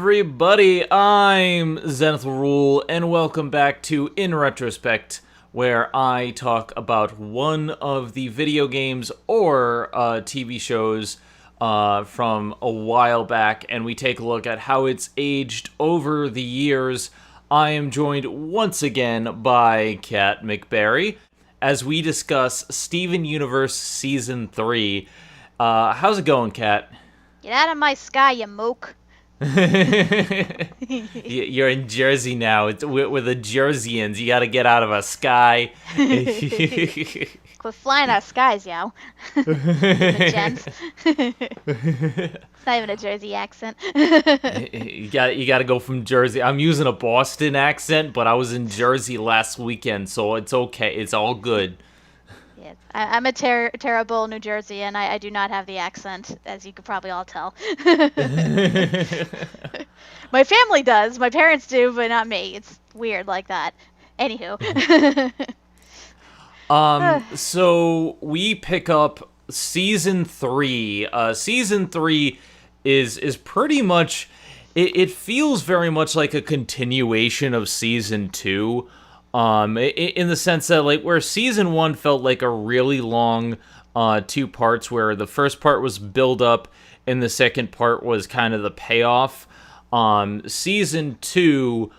everybody, I'm Zenith Rule, and welcome back to In Retrospect, where I talk about one of the video games or TV shows from a while back, and we take a look at how it's aged over the years. I am joined once again by Kat Macberrie, as we discuss Steven Universe Season 3. How's it going, Kat? Get out of my sky, you moke. You're in Jersey now. We're the Jerseyans. You gotta get out of our sky. Quit flying our skies, yo. The gents. It's not even a Jersey accent. You gotta go from Jersey. I'm using a Boston accent, but I was in Jersey last weekend, so it's okay. It's all good. Yeah, I'm a terrible New Jerseyan. I do not have the accent, as you could probably all tell. My family does. My parents do, but not me. It's weird like that. Anywho. So we pick up Season 3. Season 3 is pretty much... It feels very much like a continuation of Season 2. In the sense that, like, where Season 1 felt like a really long two parts, where the first part was build up and the second part was kind of the payoff. Season 2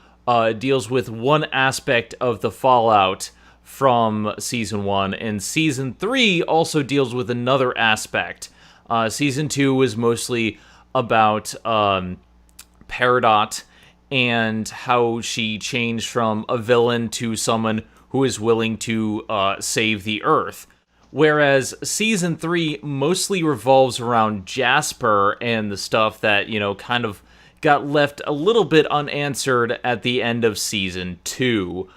deals with one aspect of the fallout from Season 1, and Season 3 also deals with another aspect. Season 2 was mostly about Peridot and how she changed from a villain to someone who is willing to save the Earth. Whereas Season 3 mostly revolves around Jasper and the stuff that, kind of got left a little bit unanswered at the end of Season 2.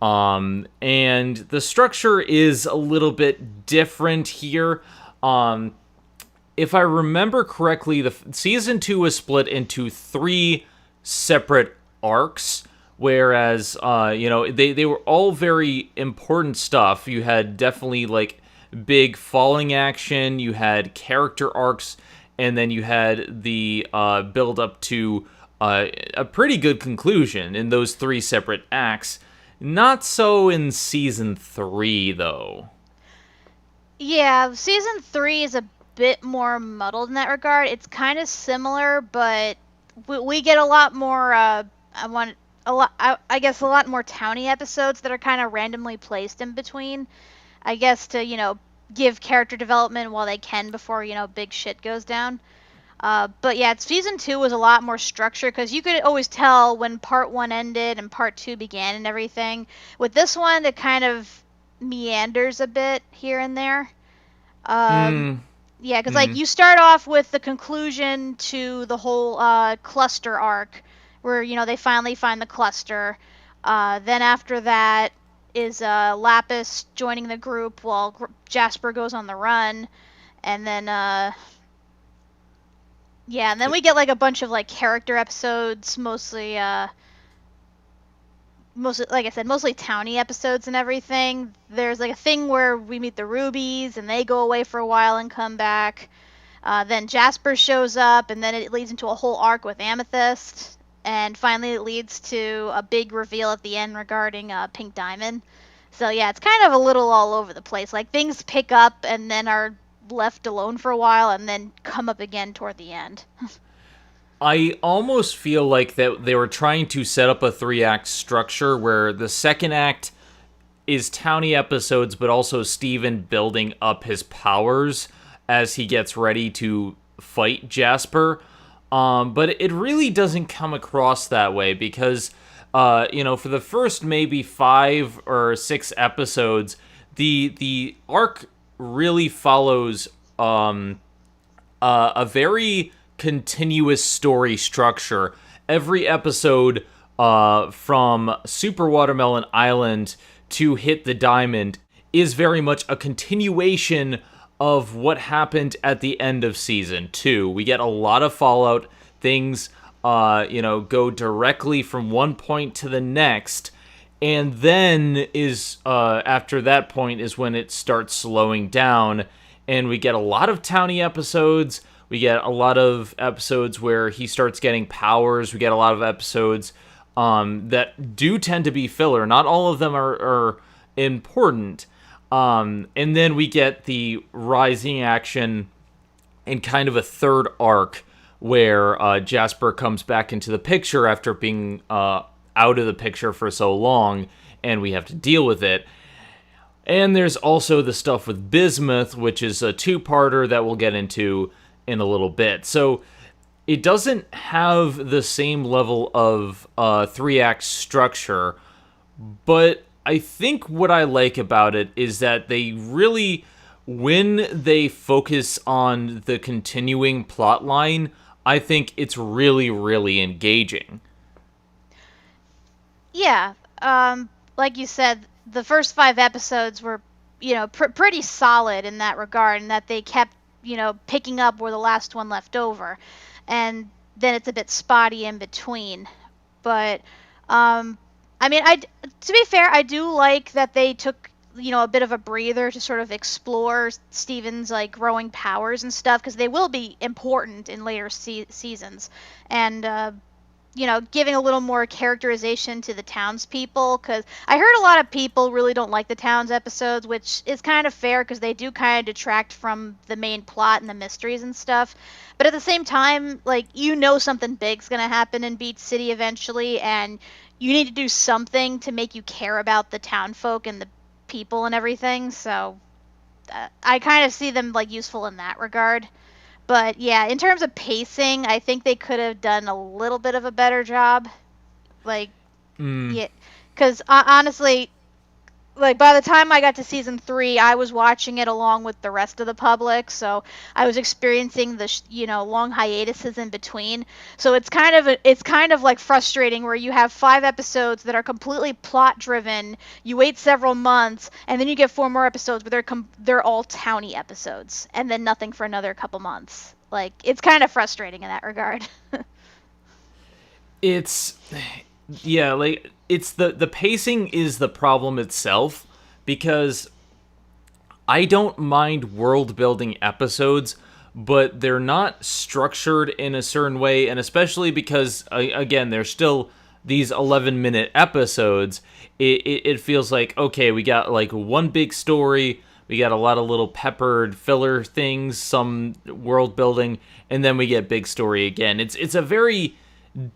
And the structure is a little bit different here. If I remember correctly, the Season 2 was split into 3 separate arcs, whereas they were all very important stuff. You had definitely like big falling action, you had character arcs, and then you had the build up to a pretty good conclusion in those 3 separate acts. Not so in Season 3 though. Yeah, Season 3 is a bit more muddled in that regard. It's kind of similar, but we get a lot more, I guess a lot more towny episodes that are kind of randomly placed in between. I guess to, give character development while they can before, big shit goes down. But yeah, Season 2 was a lot more structured, because you could always tell when Part 1 ended and Part 2 began and everything. With this one, it kind of meanders a bit here and there. Yeah, because like you start off with the conclusion to the whole cluster arc, where they finally find the cluster. Then after that is Lapis joining the group while Jasper goes on the run, and then and then we get like a bunch of like character episodes, mostly like I said, mostly towny episodes and everything. There's like a thing where we meet the Rubies and they go away for a while and come back. Then Jasper shows up, and then it leads into a whole arc with Amethyst. And finally it leads to a big reveal at the end regarding Pink Diamond. So yeah, it's kind of a little all over the place. Like things pick up and then are left alone for a while and then come up again toward the end. I almost feel like that they were trying to set up a 3-act structure where the second act is towny episodes, but also Steven building up his powers as he gets ready to fight Jasper. But it really doesn't come across that way, because, for the first maybe 5 or 6 episodes, the arc really follows a very continuous story structure. Every episode from Super Watermelon Island to Hit the Diamond is very much a continuation of what happened at the end of Season 2. We get a lot of fallout. Things go directly from one point to the next, and then after that point is when it starts slowing down, and we get a lot of towny episodes. We get a lot of episodes where he starts getting powers. We get a lot of episodes that do tend to be filler. Not all of them are important. And then we get the rising action in kind of a third arc where Jasper comes back into the picture after being out of the picture for so long, and we have to deal with it. And there's also the stuff with Bismuth, which is a two-parter that we'll get into in a little bit. So it doesn't have the same level of three-act structure, but I think what I like about it is that they really, when they focus on the continuing plot line, I think it's really, really engaging. Yeah, like you said, the first 5 episodes were, pretty solid in that regard, and that they kept, picking up where the last one left over. And then it's a bit spotty in between. But, to be fair, I do like that they took, a bit of a breather to sort of explore Steven's, growing powers and stuff, because they will be important in later seasons. And, giving a little more characterization to the townspeople, because I heard a lot of people really don't like the towns episodes, which is kind of fair because they do kind of detract from the main plot and the mysteries and stuff. But at the same time, something big's going to happen in Beach City eventually, and you need to do something to make you care about the town folk and the people and everything. So I kind of see them useful in that regard. But yeah, in terms of pacing, I think they could have done a little bit of a better job. Yeah, because honestly, by the time I got to season 3, I was watching it along with the rest of the public, so I was experiencing the long hiatuses in between. So it's kind of frustrating where you have 5 episodes that are completely plot driven. You wait several months, and then you get 4 more episodes, but they're all towny episodes, and then nothing for another couple months. It's kind of frustrating in that regard. It's the pacing is the problem itself, because I don't mind world building episodes, but they're not structured in a certain way, and especially because again, there's still these 11-minute episodes. It feels like, okay, we got one big story, we got a lot of little peppered filler things, some world building, and then we get big story again. It's a very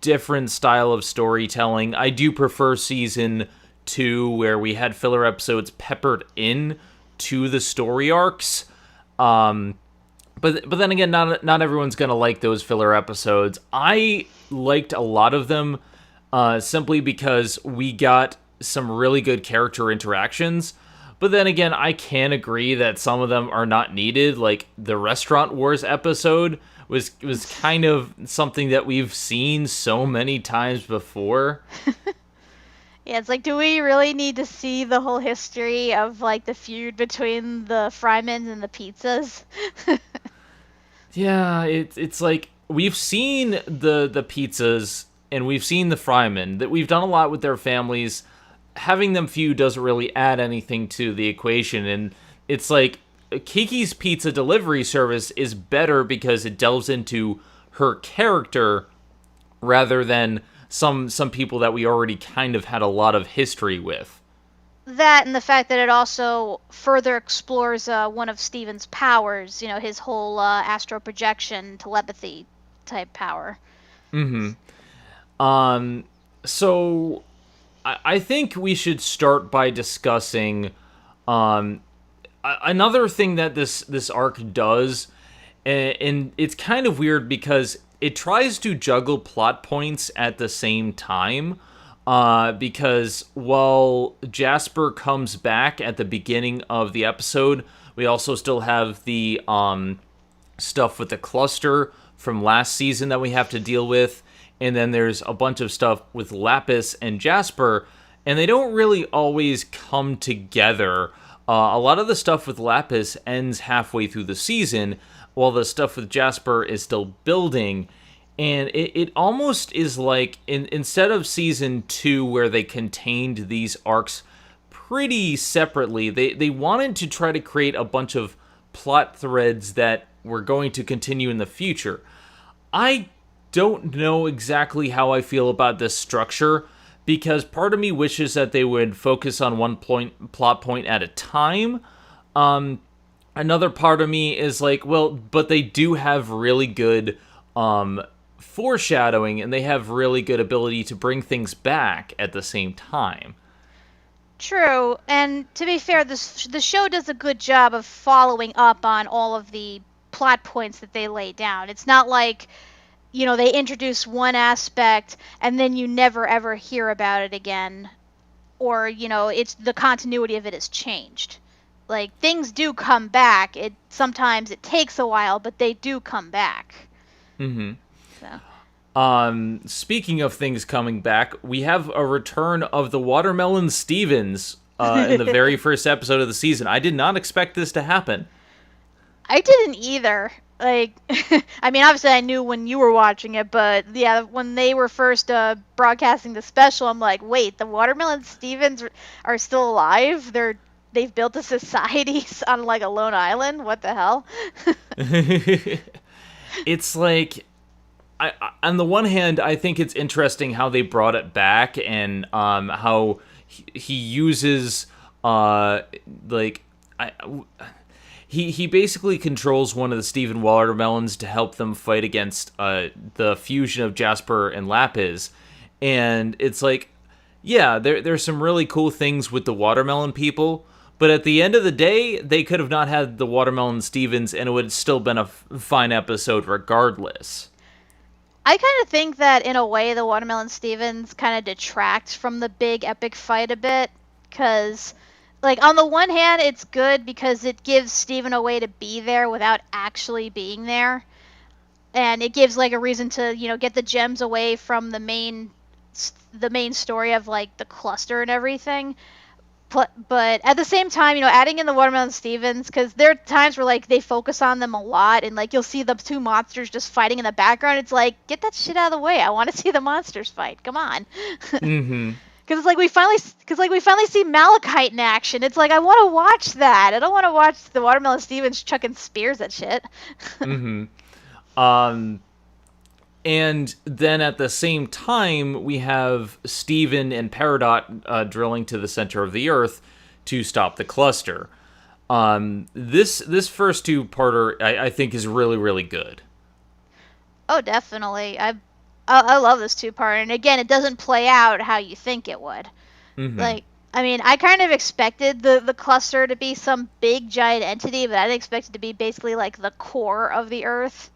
different style of storytelling. I do prefer season 2, where we had filler episodes peppered in to the story arcs. But then again, not everyone's gonna like those filler episodes. I liked a lot of them simply because we got some really good character interactions. But then again, I can agree that some of them are not needed. Like the Restaurant Wars episode was kind of something that we've seen so many times before. Yeah, it's do we really need to see the whole history of the feud between the Frymans and the pizzas? Yeah, it's we've seen the pizzas and we've seen the Fryman, that we've done a lot with their families. Having them feud doesn't really add anything to the equation, and it's Kiki's pizza delivery service is better because it delves into her character rather than some people that we already kind of had a lot of history with. That and the fact that it also further explores one of Steven's powers, his whole astral projection, telepathy type power. So I think we should start by discussing another thing that this arc does, and it's kind of weird because it tries to juggle plot points at the same time, because while Jasper comes back at the beginning of the episode, we also still have the stuff with the cluster from last season that we have to deal with, and then there's a bunch of stuff with Lapis and Jasper, and they don't really always come together. A lot of the stuff with Lapis ends halfway through the season, while the stuff with Jasper is still building. And it almost is instead of season 2, where they contained these arcs pretty separately, they wanted to try to create a bunch of plot threads that we're going to continue in the future. I don't know exactly how I feel about this structure, because part of me wishes that they would focus on one plot point at a time. Another part of me is like, well, but they do have really good foreshadowing, and they have really good ability to bring things back at the same time. True, and to be fair, the show does a good job of following up on all of the plot points that they lay down. It's not like, they introduce one aspect and then you never ever hear about it again, or, it's the continuity of it has changed. Like, things do come back. Sometimes it takes a while, but they do come back. Mm-hmm. So. Speaking of things coming back, we have a return of the Watermelon Stevens in the very first episode of the season. I did not expect this to happen. I didn't either. Like, I mean, obviously I knew when you were watching it, but yeah, when they were first broadcasting the special, I'm like, wait, the Watermelon Stevens are still alive? They've built a society on like a lone island? What the hell? It's like, on the one hand, I think it's interesting how they brought it back, and how he uses he basically controls one of the Steven Watermelons to help them fight against the fusion of Jasper and Lapis, and it's like, yeah, there's some really cool things with the Watermelon people. But at the end of the day, they could have not had the Watermelon Stevens, and it would have still been a fine episode regardless. I kind of think that, in a way, the Watermelon Stevens kind of detracts from the big epic fight a bit. Because, like, on the one hand, it's good because it gives Steven a way to be there without actually being there. And it gives, like, a reason to, get the gems away from the main story of, like, the cluster and everything. But at the same time, adding in the Watermelon Stevens, because there are times where, like, they focus on them a lot, and, like, you'll see the two monsters just fighting in the background. It's like, get that shit out of the way. I want to see the monsters fight. Come on. Mm-hmm. Because it's like we finally see Malachite in action. It's like, I want to watch that. I don't want to watch the Watermelon Stevens chucking spears at shit. Mm-hmm. And then at the same time, we have Steven and Peridot drilling to the center of the Earth to stop the cluster. This first two-parter, I think, is really, really good. Oh, definitely. I love this two-parter. And again, it doesn't play out how you think it would. Mm-hmm. Like, I mean, I kind of expected the cluster to be some big, giant entity, but I didn't expect it to be basically, like, the core of the Earth.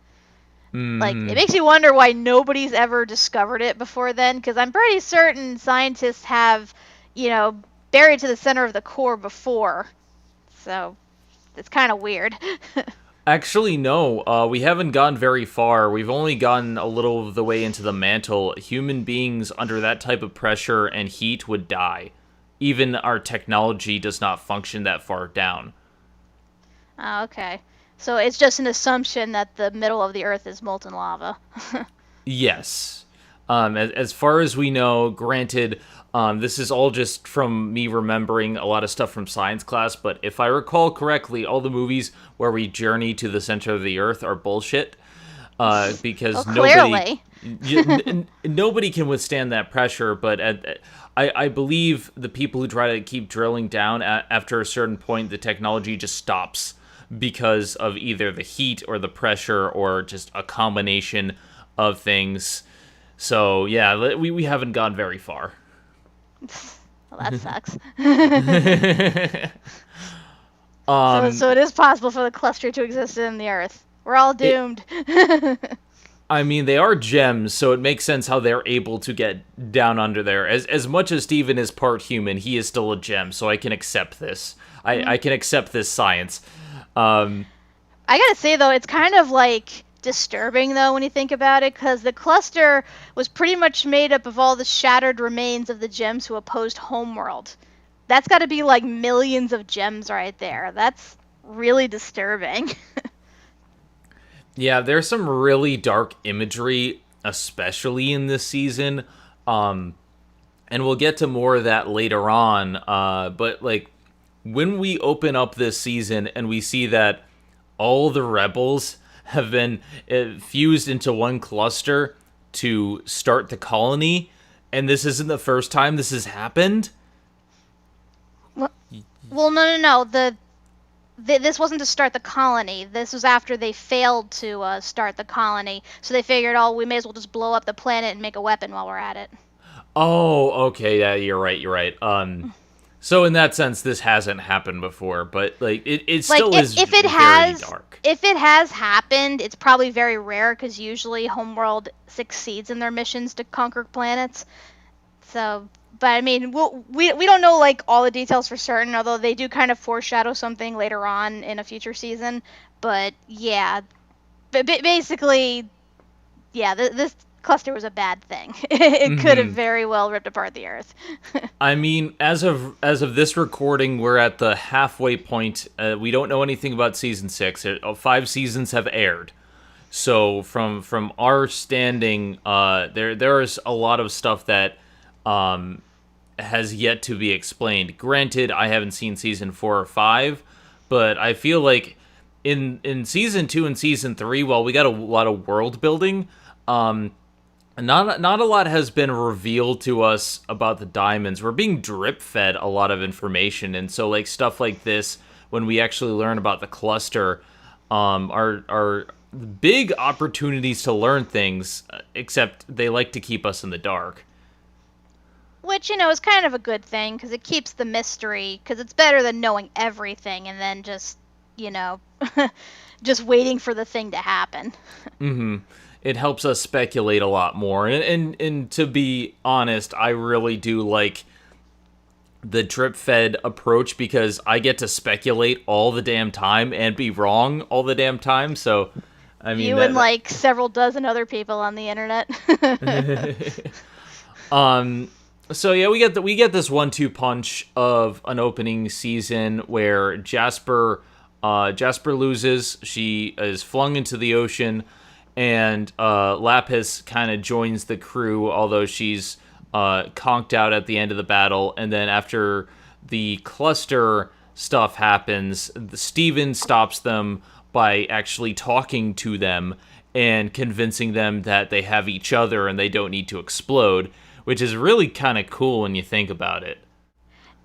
Like, it makes you wonder why nobody's ever discovered it before then, because I'm pretty certain scientists have, buried to the center of the core before. So, it's kind of weird. Actually, no. We haven't gone very far. We've only gotten a little of the way into the mantle. Human beings under that type of pressure and heat would die. Even our technology does not function that far down. Oh, okay. So it's just an assumption that the middle of the Earth is molten lava. Yes. As far as we know, granted, this is all just from me remembering a lot of stuff from science class, but if I recall correctly, all the movies where we journey to the center of the Earth are bullshit. Because nobody can withstand that pressure, but I believe the people who try to keep drilling down, after a certain point, the technology just stops because of either the heat or the pressure or just a combination of things. So, yeah, we haven't gone very far. Well, that sucks. So it is possible for the cluster to exist in the Earth. We're all doomed. I mean, they are gems, so it makes sense how they're able to get down under there. As much as Steven is part human, he is still a gem, so I can accept this. I can accept this science. I gotta say, though, it's kind of, like, disturbing, though, when you think about it, because the cluster was pretty much made up of all the shattered remains of the gems who opposed Homeworld. That's gotta be, like, millions of gems right there. That's really disturbing. Yeah, there's some really dark imagery, especially in this season. And we'll get to more of that later on. But, like, when we open up this season and we see that all the rebels have been fused into one cluster to start the colony, and this isn't the first time this has happened? Well, no. This wasn't to start the colony. This was after they failed to start the colony. So they figured, oh, we may as well just blow up the planet and make a weapon while we're at it. Oh, okay, yeah, you're right. So in that sense, this hasn't happened before, but like it still is if it very has, dark. If it has happened, it's probably very rare because usually Homeworld succeeds in their missions to conquer planets. So, but I mean, we don't know like all the details for certain, although they do kind of foreshadow something later on in a future season. But yeah, basically, yeah, this cluster was a bad thing. It could have very well ripped apart the Earth. I mean, as of this recording, we're at the halfway point. We don't know anything about season 6. 5 seasons have aired. So from our standing, there is a lot of stuff that has yet to be explained. Granted, I haven't seen season 4 or 5, but I feel like in season 2 and season 3, while we got a lot of world building, not a lot has been revealed to us about the diamonds. We're being drip fed a lot of information, and so like stuff like this, when we actually learn about the cluster, are big opportunities to learn things. Except they like to keep us in the dark. Which, is kind of a good thing, because it keeps the mystery, because it's better than knowing everything and then just, just waiting for the thing to happen. Mm-hmm. It helps us speculate a lot more. And to be honest, I really do like the drip-fed approach, because I get to speculate all the damn time and be wrong all the damn time, so... I mean, you and like several dozen other people on the internet. So yeah, we get this 1-2 punch of an opening season where Jasper loses. She is flung into the ocean, and Lapis kind of joins the crew, although she's conked out at the end of the battle. And then after the cluster stuff happens, Steven stops them by actually talking to them and convincing them that they have each other and they don't need to explode, which is really kind of cool when you think about it.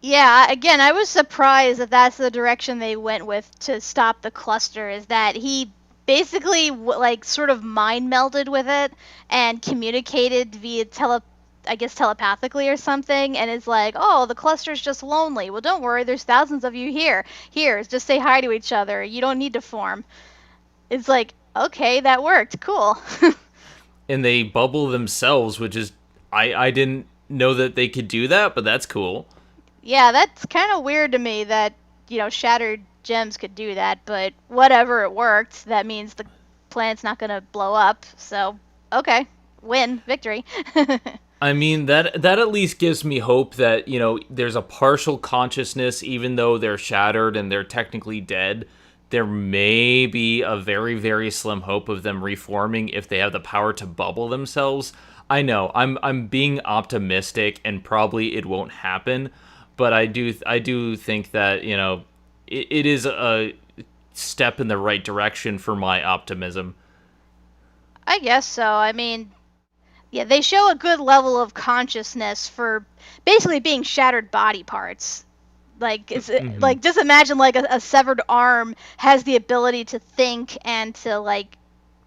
Yeah, again, I was surprised that that's the direction they went with to stop the cluster, is that he basically like sort of mind melded with it and communicated via telepathically or something, and is like, oh, the cluster's just lonely. Well, don't worry, there's thousands of you here. Here, just say hi to each other. You don't need to form. It's like, okay, that worked. Cool. And they bubble themselves, which is, I didn't know that they could do that, but that's cool. Yeah, that's kind of weird to me that, shattered gems could do that, but whatever, it worked. That means the planet's not going to blow up, so, okay, win, victory. I mean, that at least gives me hope that, there's a partial consciousness, even though they're shattered and they're technically dead. There may be a very, very slim hope of them reforming if they have the power to bubble themselves. I know, I'm being optimistic, and probably it won't happen, but I do think that, it is a step in the right direction for my optimism. I guess so. I mean, yeah, they show a good level of consciousness for basically being shattered body parts. Like, like just imagine like a severed arm has the ability to think and to like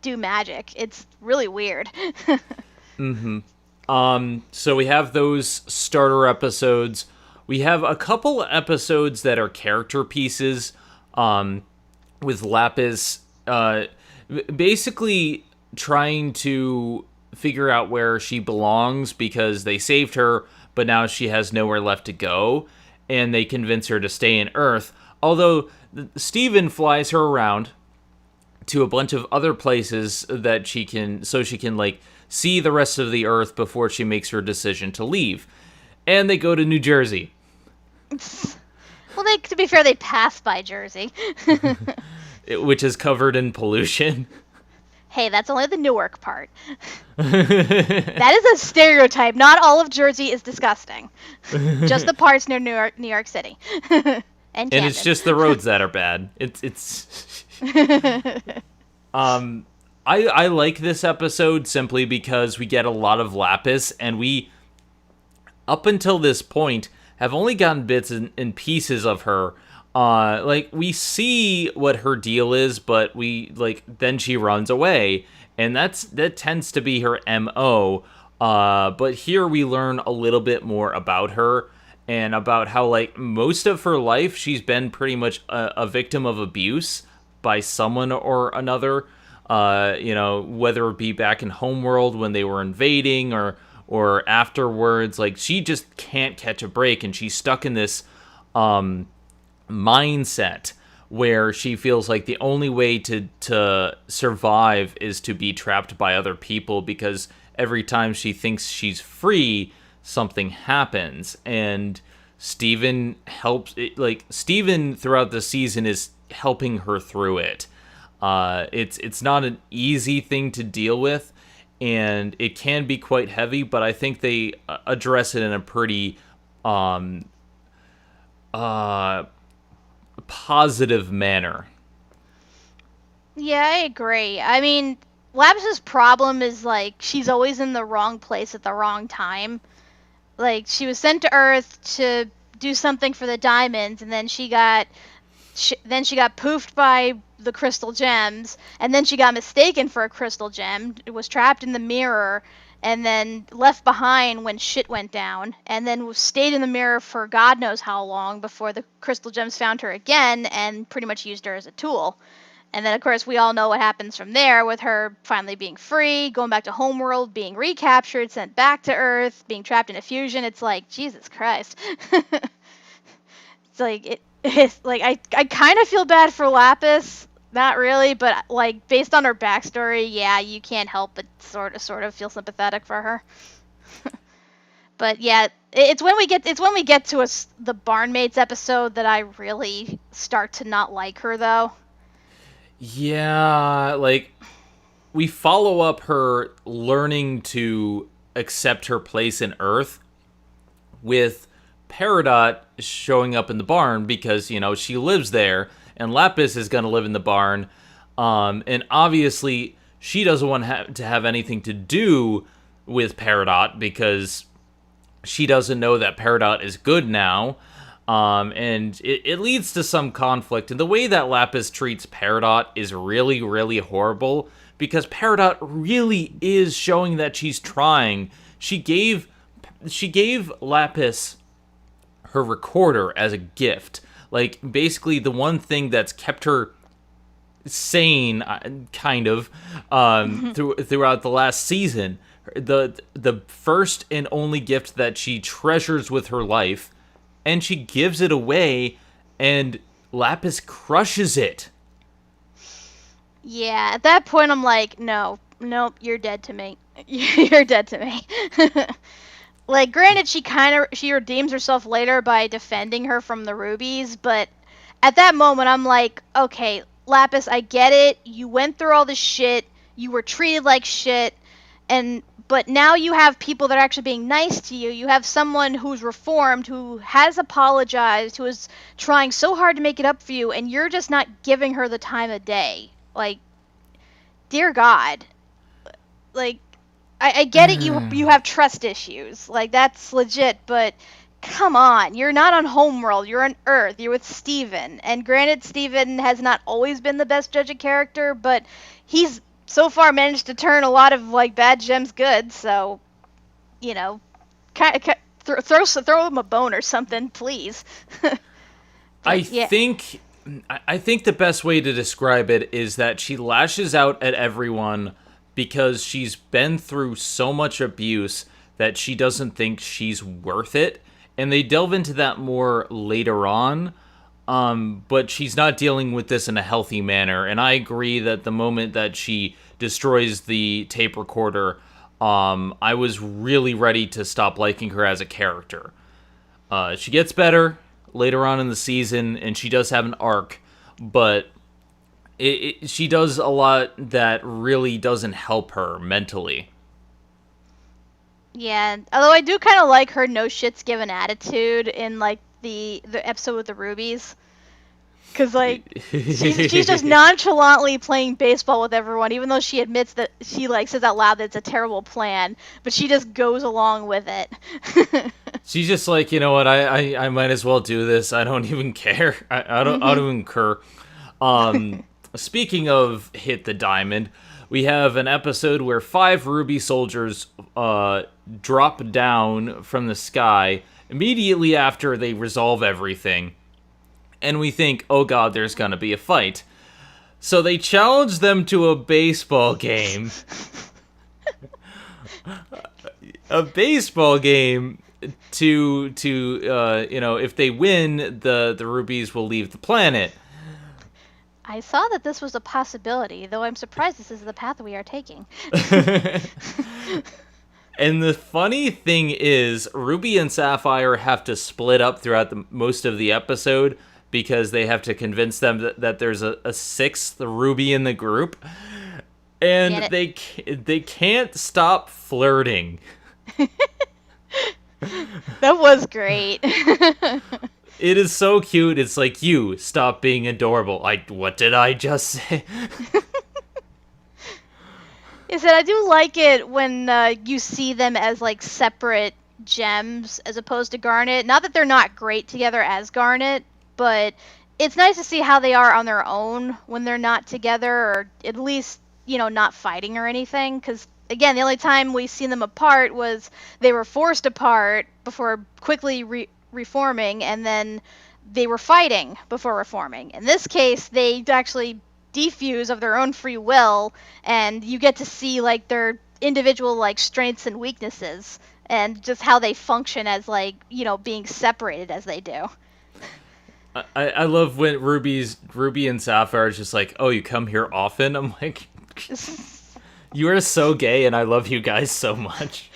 do magic. It's really weird. So we have those starter episodes. We have a couple episodes that are character pieces, with Lapis, basically trying to figure out where she belongs because they saved her, but now she has nowhere left to go, and they convince her to stay in Earth. Although Steven flies her around to a bunch of other places that she can like see the rest of the Earth before she makes her decision to leave. And they go to New Jersey. Well, to be fair, they pass by Jersey. Which is covered in pollution. Hey, that's only the Newark part. That is a stereotype. Not all of Jersey is disgusting. Just the parts near New York City. And it's just the roads that are bad. It's I like this episode simply because we get a lot of Lapis, and we, up until this point, have only gotten bits and pieces of her. Like, we see what her deal is, but then she runs away, and that tends to be her MO. But here we learn a little bit more about her, and about how, like, most of her life, she's been pretty much a victim of abuse by someone or another. Whether it be back in Homeworld when they were invading, or afterwards. Like, she just can't catch a break, and she's stuck in this mindset where she feels like the only way to survive is to be trapped by other people, because every time she thinks she's free, something happens. And Steven Steven throughout the season is helping her through it. It's not an easy thing to deal with, and it can be quite heavy, but I think they address it in a pretty positive manner. Yeah, I agree. I mean, Lapis's problem is, like, she's always in the wrong place at the wrong time. Like, she was sent to Earth to do something for the diamonds, and then she got poofed by the crystal gems, and then she got mistaken for a crystal gem, was trapped in the mirror, and then left behind when shit went down, and then stayed in the mirror for God knows how long before the crystal gems found her again and pretty much used her as a tool. And then, of course, we all know what happens from there, with her finally being free, going back to Homeworld, being recaptured, sent back to Earth, being trapped in a fusion. It's like, Jesus Christ. It's like I kind of feel bad for Lapis. Not really, but, like, based on her backstory, yeah, you can't help but sort of feel sympathetic for her. But yeah, it's when we get to the Barnmates episode that I really start to not like her, though. Yeah, like, we follow up her learning to accept her place in Earth with Peridot showing up in the barn because, she lives there, and Lapis is going to live in the barn. And obviously, she doesn't want to have anything to do with Peridot because she doesn't know that Peridot is good now. And it leads to some conflict. And the way that Lapis treats Peridot is really, really horrible, because Peridot really is showing that she's trying. She gave Lapis her recorder as a gift. Like, basically the one thing that's kept her sane, kind of, throughout the last season. The first and only gift that she treasures with her life, and she gives it away, and Lapis crushes it. Yeah, at that point I'm like, nope, you're dead to me. You're dead to me. Like, granted, she redeems herself later by defending her from the rubies, but at that moment I'm like, okay, Lapis, I get it. You went through all this shit. You were treated like shit, but now you have people that are actually being nice to you. You have someone who's reformed, who has apologized, who is trying so hard to make it up for you, and you're just not giving her the time of day. Like, dear God. Like, I get it, you have trust issues. Like, that's legit, but come on. You're not on Homeworld. You're on Earth. You're with Steven. And granted, Steven has not always been the best judge of character, but he's so far managed to turn a lot of, like, bad gems good, so, throw him a bone or something, please. I think the best way to describe it is that she lashes out at everyone because she's been through so much abuse that she doesn't think she's worth it. And they delve into that more later on. But she's not dealing with this in a healthy manner. And I agree that the moment that she destroys the tape recorder, I was really ready to stop liking her as a character. She gets better later on in the season, and she does have an arc, but she does a lot that really doesn't help her mentally. Yeah, although I do kind of like her no shits given attitude in, like, the episode with the rubies. Because, like, she's just nonchalantly playing baseball with everyone, even though she admits that she, like, says out loud that it's a terrible plan, but she just goes along with it. She's just like, you know what, I might as well do this. I don't even care. I don't even care. Speaking of hit the diamond, we have an episode where 5 Ruby soldiers drop down from the sky immediately after they resolve everything. And we think, oh god, there's gonna be a fight. So they challenge them to a baseball game. A baseball game to if they win, the rubies will leave the planet. I saw that this was a possibility, though I'm surprised this is the path we are taking. And the funny thing is, Ruby and Sapphire have to split up throughout most of the episode because they have to convince them that there's a 6th Ruby in the group. And they can't stop flirting. That was great. It is so cute. It's like, you, stop being adorable. What did I just say? Yes, and I do like it when you see them as, like, separate gems as opposed to Garnet. Not that they're not great together as Garnet, but it's nice to see how they are on their own when they're not together, or at least, not fighting or anything. Because, again, the only time we seen them apart was they were forced apart before quickly reforming, and then they were fighting before reforming. In this case, they actually defuse of their own free will, and you get to see, like, their individual, like, strengths and weaknesses, and just how they function as, like, being separated as they do. I love when Ruby and Sapphire is just like, oh, you come here often? I'm like, you are so gay, and I love you guys so much.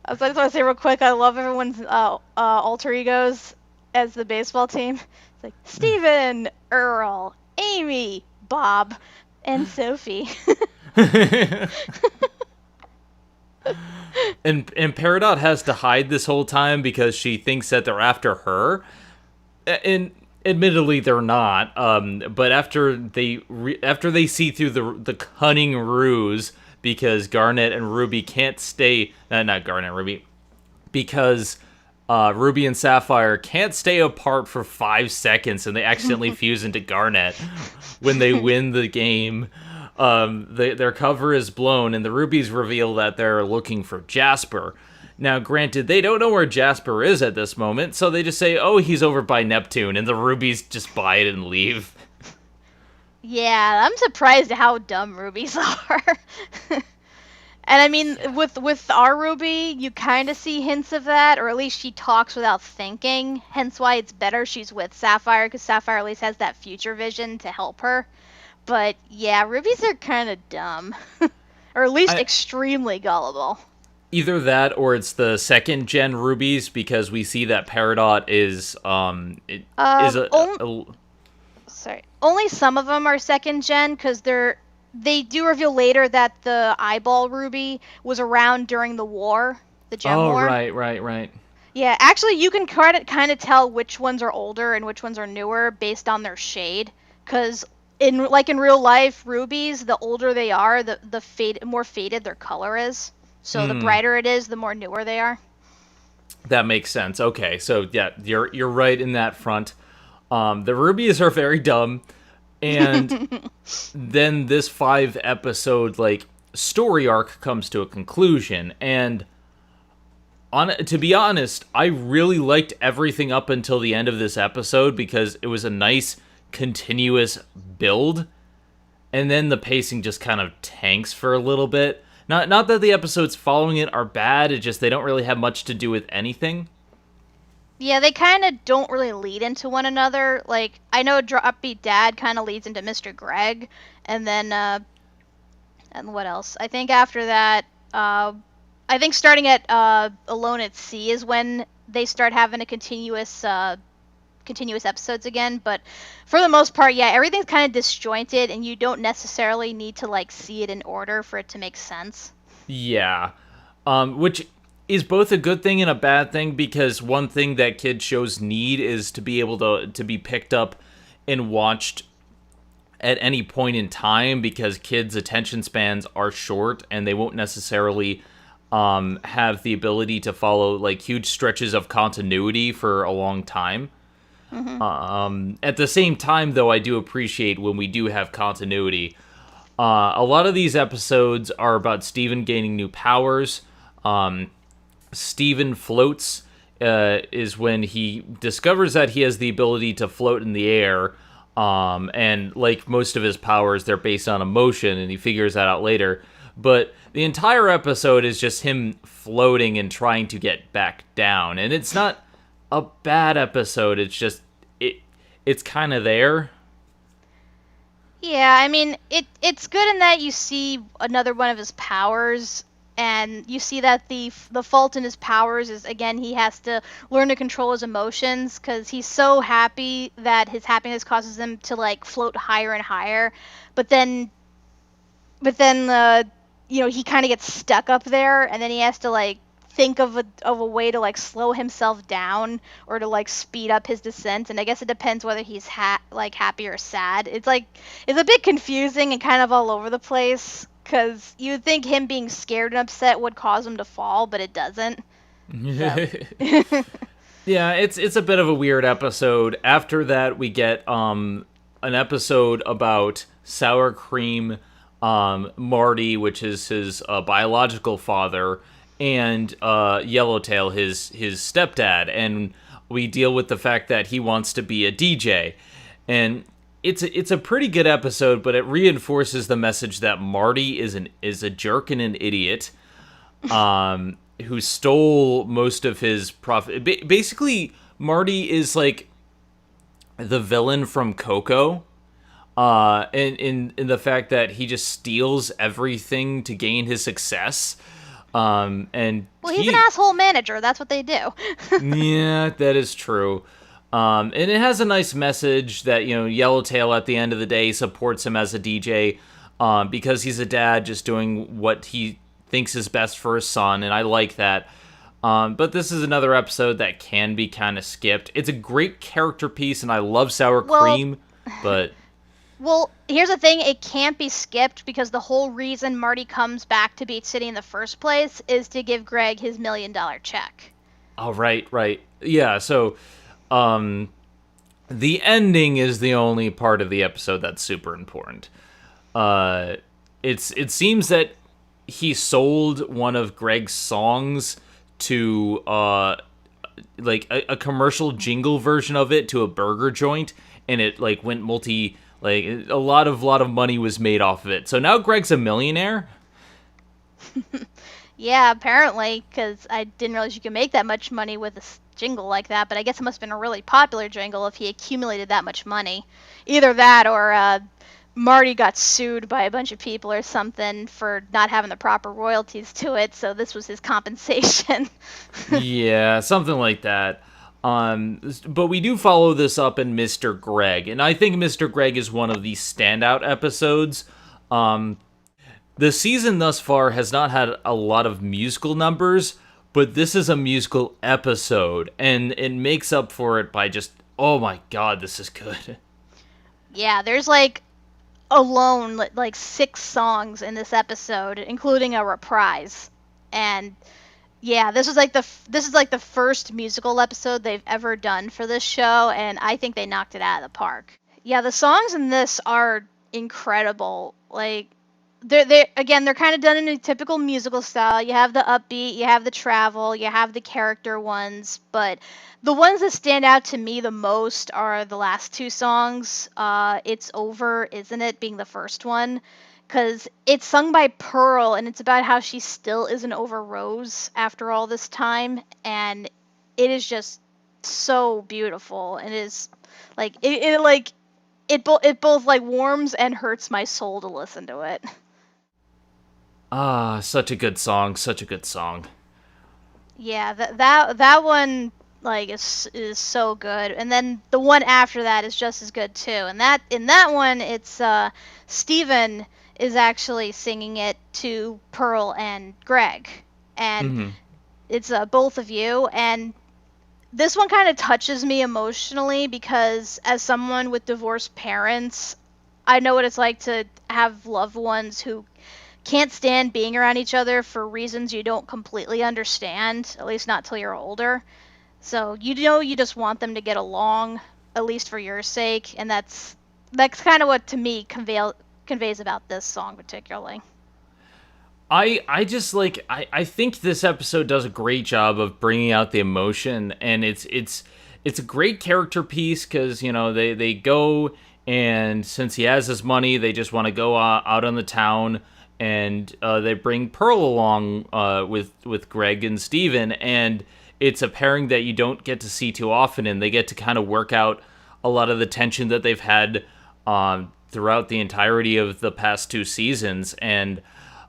I just want to say real quick, I love everyone's alter egos as the baseball team. It's like Steven, Earl, Amy, Bob, and Sophie. And Peridot has to hide this whole time because she thinks that they're after her. And admittedly, they're not. But after they see through the cunning ruse, because Garnet and Ruby can't stay... not Garnet, Ruby. Because Ruby and Sapphire can't stay apart for 5 seconds, and they accidentally fuse into Garnet when they win the game. Their cover is blown, and the Rubies reveal that they're looking for Jasper. Now, granted, they don't know where Jasper is at this moment, so they just say, oh, he's over by Neptune, and the Rubies just buy it and leave. Yeah, I'm surprised at how dumb Rubies are. And I mean, with our Ruby, you kind of see hints of that, or at least she talks without thinking, hence why it's better she's with Sapphire, because Sapphire at least has that future vision to help her. But yeah, Rubies are kind of dumb. Or at least extremely gullible. Either that, or it's the 2nd gen Rubies, because we see that Peridot is sorry, only some of them are 2nd gen, because they do reveal later that the eyeball Ruby was around during the war, the Gem War. Oh, right. Yeah, actually, you can kind of tell which ones are older and which ones are newer based on their shade, because in real life, Rubies, the older they are, the more faded their color is. So the brighter it is, the more newer they are. That makes sense. Okay, so yeah, you're right in that front. The Rubies are very dumb, and then this 5-episode story arc comes to a conclusion. And to be honest, I really liked everything up until the end of this episode because it was a nice continuous build, and then the pacing just kind of tanks for a little bit. Not that the episodes following it are bad, it's just they don't really have much to do with anything. Yeah, they kind of don't really lead into one another. Like, I know Upbeat Dad kind of leads into Mr. Gregg, and then, and what else? I think after that, I think starting at Alone at Sea is when they start having a continuous episodes again. But for the most part, yeah, everything's kind of disjointed, and you don't necessarily need to see it in order for it to make sense. Yeah, which is both a good thing and a bad thing, because one thing that kid shows need is to be able to be picked up and watched at any point in time, because kids' attention spans are short and they won't necessarily have the ability to follow like huge stretches of continuity for a long time. At the same time, though, I do appreciate when we do have continuity. A lot of these episodes are about Steven gaining new powers. Steven floats is when he discovers that he has the ability to float in the air. And like most of his powers, they're based on emotion, and he figures that out later. But the entire episode is just him floating and trying to get back down. And it's not a bad episode, it's just, it's kind of there. Yeah, I mean, it's good in that you see another one of his powers, and you see that the fault in his powers is, again, he has to learn to control his emotions, because he's so happy that his happiness causes him to, like, float higher and higher, but then he kind of gets stuck up there, and then he has to, like, think of a way to, like, slow himself down or to, like, speed up his descent. And I guess it depends whether he's happy or sad. It's a bit confusing and kind of all over the place, because you would think him being scared and upset would cause him to fall, but it doesn't. So. Yeah, it's a bit of a weird episode. After that, we get an episode about Sour Cream, Marty, which is his biological father, and Yellowtail, his stepdad, and we deal with the fact that he wants to be a DJ. And it's a pretty good episode, but it reinforces the message that Marty is a jerk and an idiot, who stole most of his profit. Basically, Marty is like the villain from Coco. In the fact that he just steals everything to gain his success. And he's an asshole manager. That's what they do. Yeah, that is true. And it has a nice message that, Yellowtail at the end of the day supports him as a DJ, because he's a dad just doing what he thinks is best for his son, and I like that. But this is another episode that can be kind of skipped. It's a great character piece, and I love Sour Cream, but... Well, here's the thing, it can't be skipped, because the whole reason Marty comes back to Beach City in the first place is to give Gregg his $1 million check. Oh, right. Yeah, so, the ending is the only part of the episode that's super important. It seems that he sold one of Gregg's songs to, like, a commercial jingle version of it to a burger joint, and it, like, went like, a lot of money was made off of it. So now Gregg's a millionaire? Yeah, apparently, because I didn't realize you could make that much money with a jingle like that, but I guess it must have been a really popular jingle if he accumulated that much money. Either that or Marty got sued by a bunch of people or something for not having the proper royalties to it, so this was his compensation. Yeah, something like that. But we do follow this up in Mr. Gregg, and I think Mr. Gregg is one of the standout episodes. The season thus far has not had a lot of musical numbers, but this is a musical episode, and it makes up for it by just, oh my god, this is good. Yeah, there's like 6 songs in this episode, including a reprise, and yeah, this is like the first musical episode they've ever done for this show, and I think they knocked it out of the park. Yeah, the songs in this are incredible. Like, they're kind of done in a typical musical style. You have the upbeat, you have the travel, you have the character ones, but the ones that stand out to me the most are the last 2 songs. It's Over, Isn't It, being the first one, because it's sung by Pearl, and it's about how she still isn't over Rose after all this time, and it is just so beautiful. And it is like it both like warms and hurts my soul to listen to it. Ah, such a good song, such a good song. Yeah, that one like is so good, and then the one after that is just as good too. And in that one, it's Steven is actually singing it to Pearl and Gregg, and it's both of you, and this one kind of touches me emotionally because as someone with divorced parents, I know what it's like to have loved ones who can't stand being around each other for reasons you don't completely understand, at least not till you're older. So you know you just want them to get along, at least for your sake, and that's kind of what to me conveys about this song particularly. I just like I think this episode does a great job of bringing out the emotion, and it's a great character piece because they go, and since he has his money, they just want to go out on the town, and they bring Pearl along with Gregg and Steven, and it's a pairing that you don't get to see too often, and they get to kind of work out a lot of the tension that they've had throughout the entirety of the past 2 seasons, and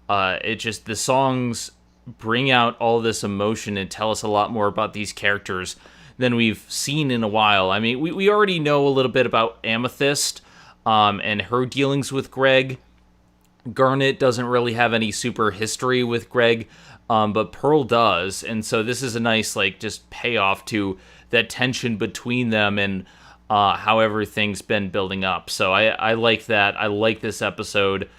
it just, the songs bring out all this emotion and tell us a lot more about these characters than we've seen in a while. I mean, we already know a little bit about Amethyst and her dealings with Gregg. Garnet doesn't really have any super history with Gregg, but Pearl does, and so this is a nice, like, just payoff to that tension between them and how everything's been building up. So I like that. I like this episode.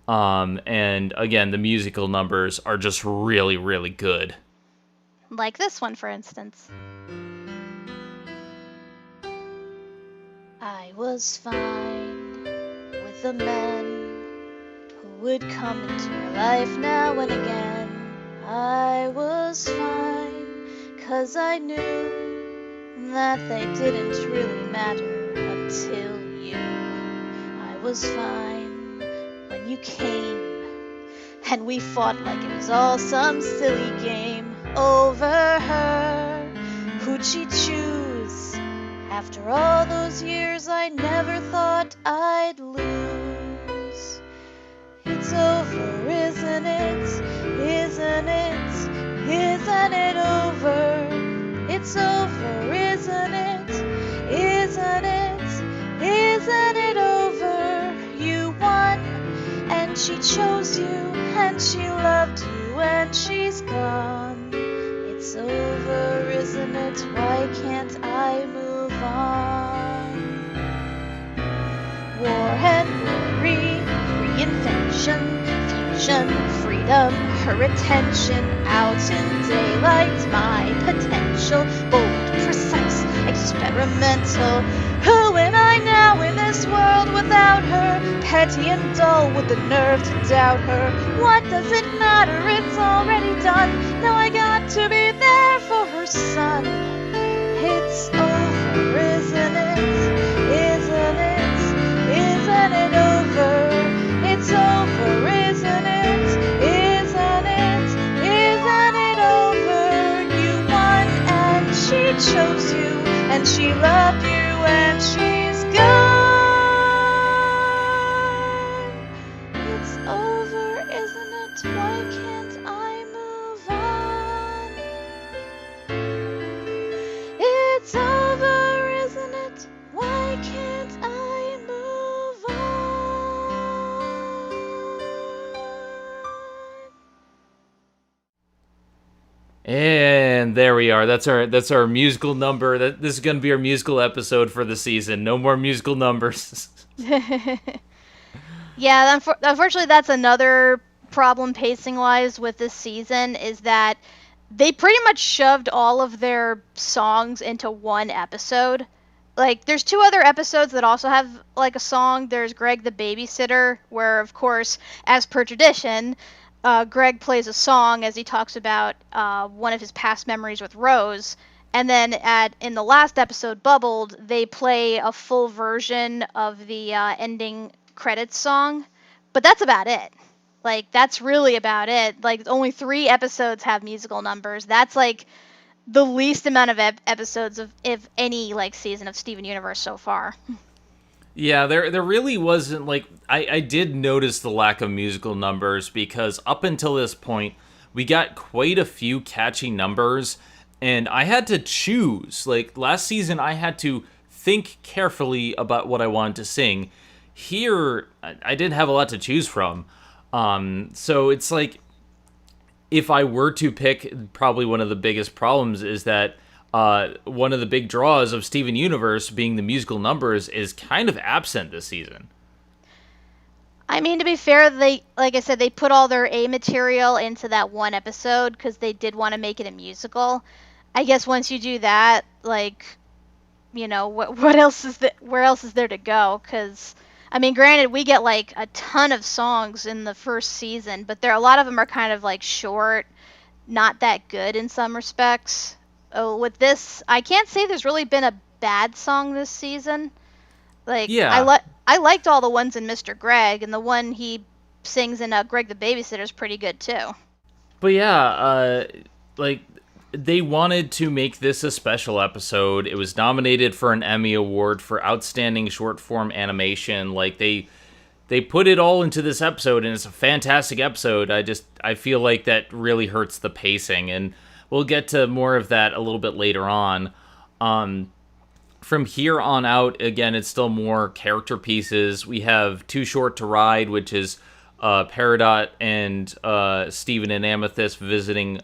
And again, the musical numbers are just really, really good. Like this one, for instance. I was fine with the men who would come into your life now and again. I was fine, 'cause I knew that they didn't really matter until you. I was fine when you came, and we fought like it was all some silly game over her. Who'd she choose? After all those years, I never thought I'd lose. It's over, isn't it? Isn't it? Isn't it over? It's over, isn't it? Isn't it? Isn't it over? You won, and she chose you, and she loved you, and she's gone. It's over, isn't it? Why can't I move on? War and glory, reinvention, fusion, freedom, her attention, out in daylight, my potential, bold, precise, experimental. Who am I now in this world without her? Petty and dull with the nerve to doubt her. What does it matter? It's already done. Now I got to be there for her son. It's over, isn't it? Isn't it? Isn't it over? It's over, isn't it? Isn't it? Isn't it over? You won, and she chose you, and she loved you, and she's gone. It's over, isn't it? Why can't I move on? It's over, isn't it? Why can't I move on? And there we are. That's our musical number. This is going to be our musical episode for the season. No more musical numbers. Yeah, unfortunately, that's another problem pacing-wise with this season, is that they pretty much shoved all of their songs into one episode. Like, there's 2 other episodes that also have, like, a song. There's Gregg the Babysitter, where, of course, as per tradition, Gregg plays a song as he talks about one of his past memories with Rose. And then in the last episode, Bubbled, they play a full version of the ending credits song. But that's about it. Like, that's really about it. Like, only 3 episodes have musical numbers. That's, like, the least amount of episodes of, if any, like, season of Steven Universe so far. Yeah, there really wasn't, like, I did notice the lack of musical numbers, because up until this point, we got quite a few catchy numbers, and I had to choose. Like, last season, I had to think carefully about what I wanted to sing. Here, I didn't have a lot to choose from. So it's like, if I were to pick, probably one of the biggest problems is that one of the big draws of Steven Universe, being the musical numbers, is kind of absent this season. I mean, to be fair, like I said, they put all their A material into that one episode because they did want to make it a musical. I guess once you do that, like, what else is where else is there to go? Because, I mean, granted, we get like a ton of songs in the first season, but a lot of them are kind of like short, not that good in some respects. Oh, with this, I can't say there's really been a bad song this season. Like, Yeah. I liked all the ones in Mr. Gregg, and the one he sings in Gregg the Babysitter is pretty good too. But yeah, like, they wanted to make this a special episode. It was nominated for an Emmy Award for Outstanding Short Form Animation. Like, they put it all into this episode, and it's a fantastic episode. I feel like that really hurts the pacing, and we'll get to more of that a little bit later on. From here on out, again, it's still more character pieces. We have Too Short to Ride, which is Peridot and Steven and Amethyst visiting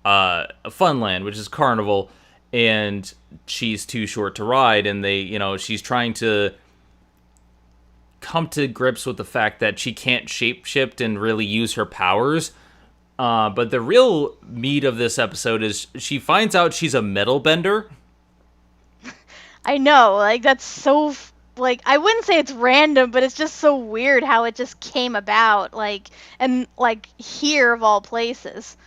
Funland, which is Carnival, and she's too short to ride, and she's trying to come to grips with the fact that she can't shapeshift and really use her powers. But the real meat of this episode is she finds out she's a metal bender. I know, like, that's so, like, I wouldn't say it's random, but it's just so weird how it just came about, like, and, like, here of all places.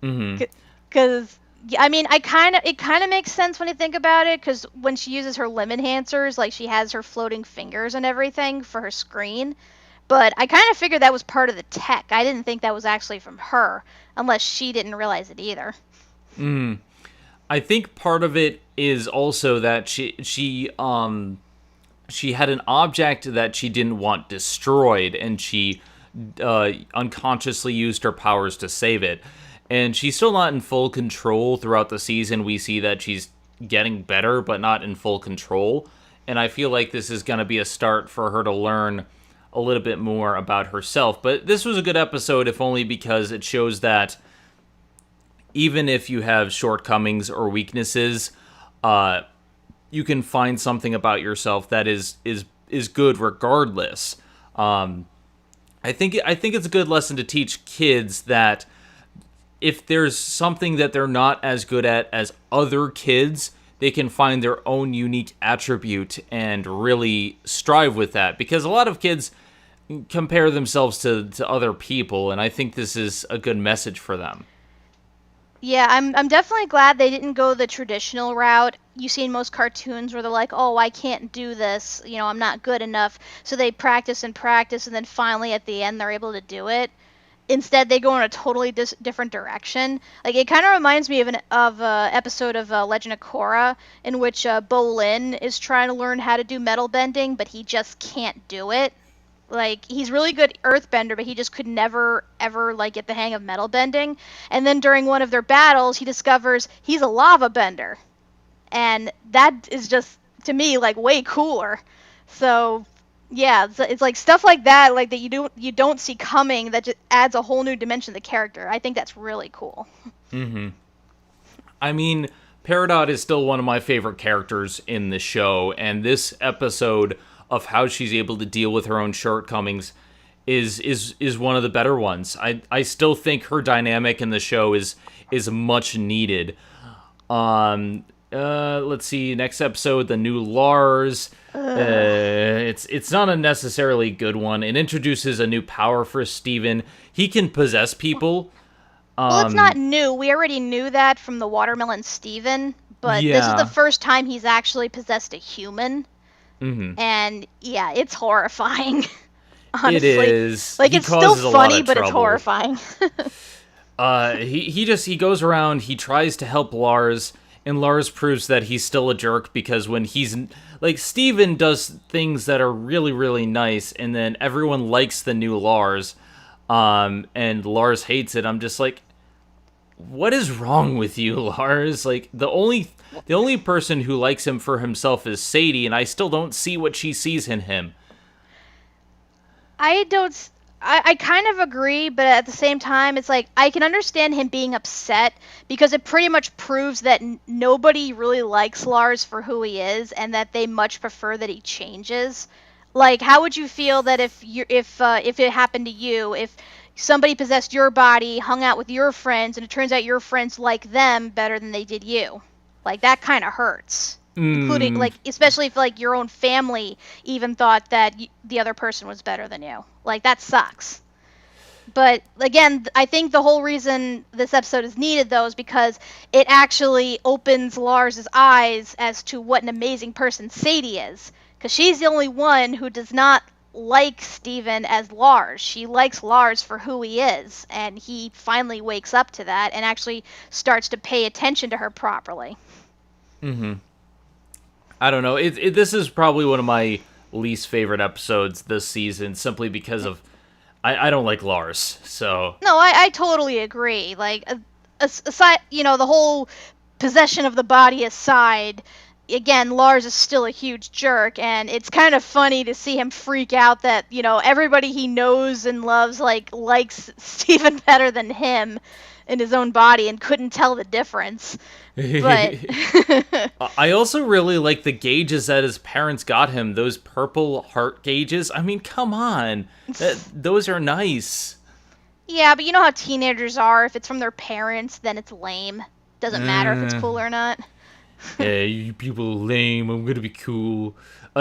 Because, I mean, it kind of makes sense when you think about it, because when she uses her limb enhancers, like, she has her floating fingers and everything for her screen, but I kind of figured that was part of the tech. I didn't think that was actually from her, unless she didn't realize it either. I think part of it is also that she had an object that she didn't want destroyed, and she unconsciously used her powers to save it. And she's still not in full control throughout the season. We see that she's getting better, but not in full control. And I feel like this is going to be a start for her to learn a little bit more about herself. But this was a good episode, if only because it shows that even if you have shortcomings or weaknesses, you can find something about yourself that is good regardless. I think it's a good lesson to teach kids that if there's something that they're not as good at as other kids, they can find their own unique attribute and really strive with that. Because a lot of kids compare themselves to other people, and I think this is a good message for them. Yeah, I'm definitely glad they didn't go the traditional route you see in most cartoons where they're like, oh, I can't do this, I'm not good enough. So they practice and practice, and then finally at the end they're able to do it. Instead, they go in a totally different direction. Like, it kind of reminds me of an episode of Legend of Korra, in which Bolin is trying to learn how to do metal bending, but he just can't do it. Like, he's really good earthbender, but he just could never, ever, like, get the hang of metal bending. And then during one of their battles, he discovers he's a lava bender. And that is just, to me, like, way cooler. So, yeah, it's like stuff like that, like, that you don't see coming, that just adds a whole new dimension to the character. I think that's really cool. I mean, Peridot is still one of my favorite characters in the show, and this episode of how she's able to deal with her own shortcomings is one of the better ones. I still think her dynamic in the show is much needed. Let's see, next episode, the new Lars. It's not a necessarily good one. It introduces a new power for Steven. He can possess people. Well, it's not new. We already knew that from the Watermelon Steven, but this is the first time he's actually possessed a human. And yeah, it's horrifying. Honestly. It is. Like, it's still funny, but it's horrifying. He goes around, he tries to help Lars, and Lars proves that he's still a jerk, because when he's like, Steven does things that are really, really nice, and then everyone likes the new Lars, and Lars hates it. I'm just like, what is wrong with you, Lars? Like, the only person who likes him for himself is Sadie, and I still don't see what she sees in him. I don't I kind of agree, but at the same time, it's like I can understand him being upset because it pretty much proves that nobody really likes Lars for who he is, and that they much prefer that he changes. Like, how would you feel that if it happened to you, if somebody possessed your body, hung out with your friends, and it turns out your friends like them better than they did you? Like, that kind of hurts. Including, like, especially if, like, your own family even thought that the other person was better than you. Like, that sucks. But, again, I think the whole reason this episode is needed, though, is because it actually opens Lars's eyes as to what an amazing person Sadie is. Because she's the only one who does not like Steven as Lars. She likes Lars for who he is. And he finally wakes up to that and actually starts to pay attention to her properly. Mm-hmm. I don't know. This is probably one of my least favorite episodes this season, simply because of I don't like Lars. So no, I totally agree. Like, aside, the whole possession of the body aside, again, Lars is still a huge jerk, and it's kind of funny to see him freak out that everybody he knows and loves likes Steven better than him in his own body and couldn't tell the difference. But I also really like the gauges that his parents got him. Those purple heart gauges. I mean, come on. Those are nice. Yeah, but you know how teenagers are. If it's from their parents, then it's lame. Doesn't matter if it's cool or not. Yeah, you people are lame. I'm gonna be cool.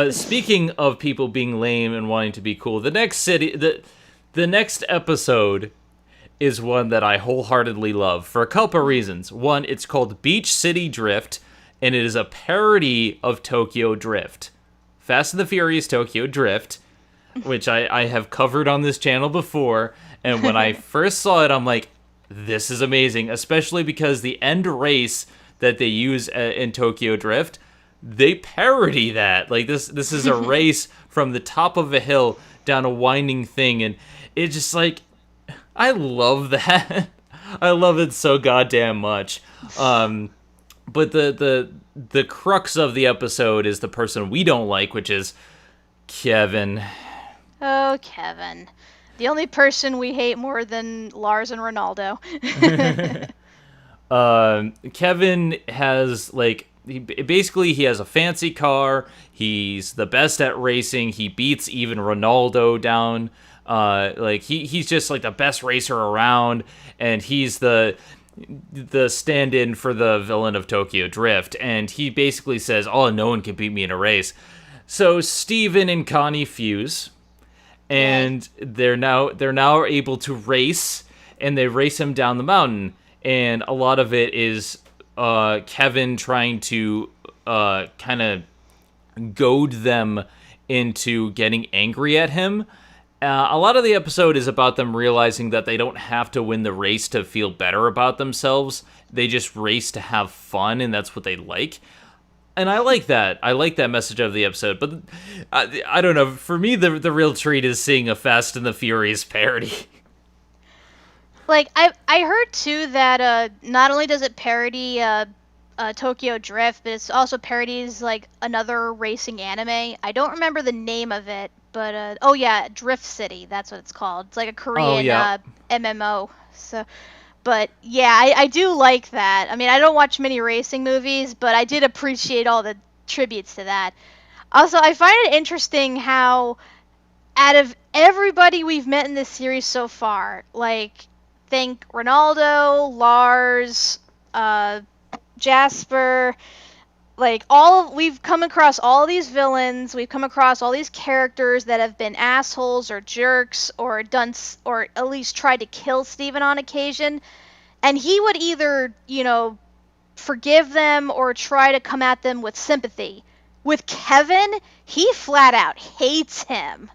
Speaking of people being lame and wanting to be cool, the next episode is one that I wholeheartedly love for a couple of reasons. One, it's called Beach City Drift, and it is a parody of Tokyo Drift. Fast and the Furious Tokyo Drift, which I have covered on this channel before, and when I first saw it, I'm like, this is amazing, especially because the end race that they use in Tokyo Drift, they parody that. Like, this is a race from the top of a hill down a winding thing, and it's just like, I love that. I love it so goddamn much. But the crux of the episode is the person we don't like, which is Kevin. Oh, Kevin. The only person we hate more than Lars and Ronaldo. Kevin has, like, he has a fancy car. He's the best at racing. He beats even Ronaldo down. He's just like the best racer around, and he's the stand-in for the villain of Tokyo Drift, and he basically says, "Oh, no one can beat me in a race." So Steven and Connie fuse, and they're now able to race, and they race him down the mountain, and a lot of it is Kevin trying to kind of goad them into getting angry at him. A lot of the episode is about them realizing that they don't have to win the race to feel better about themselves. They just race to have fun, and that's what they like. And I like that. I like that message of the episode. But I don't know. For me, the real treat is seeing a Fast and the Furious parody. Like, I heard, too, that not only does it parody Tokyo Drift, but it's also parodies, like, another racing anime. I don't remember the name of it. But, Drift City, that's what it's called. It's like a Korean MMO. So, but, yeah, I do like that. I mean, I don't watch many racing movies, but I did appreciate all the tributes to that. Also, I find it interesting how, out of everybody we've met in this series so far, like, think Ronaldo, Lars, Jasper... Like, we've come across all these villains, we've come across all these characters that have been assholes or jerks or at least tried to kill Steven on occasion, and he would either, forgive them or try to come at them with sympathy. With Kevin, he flat out hates him.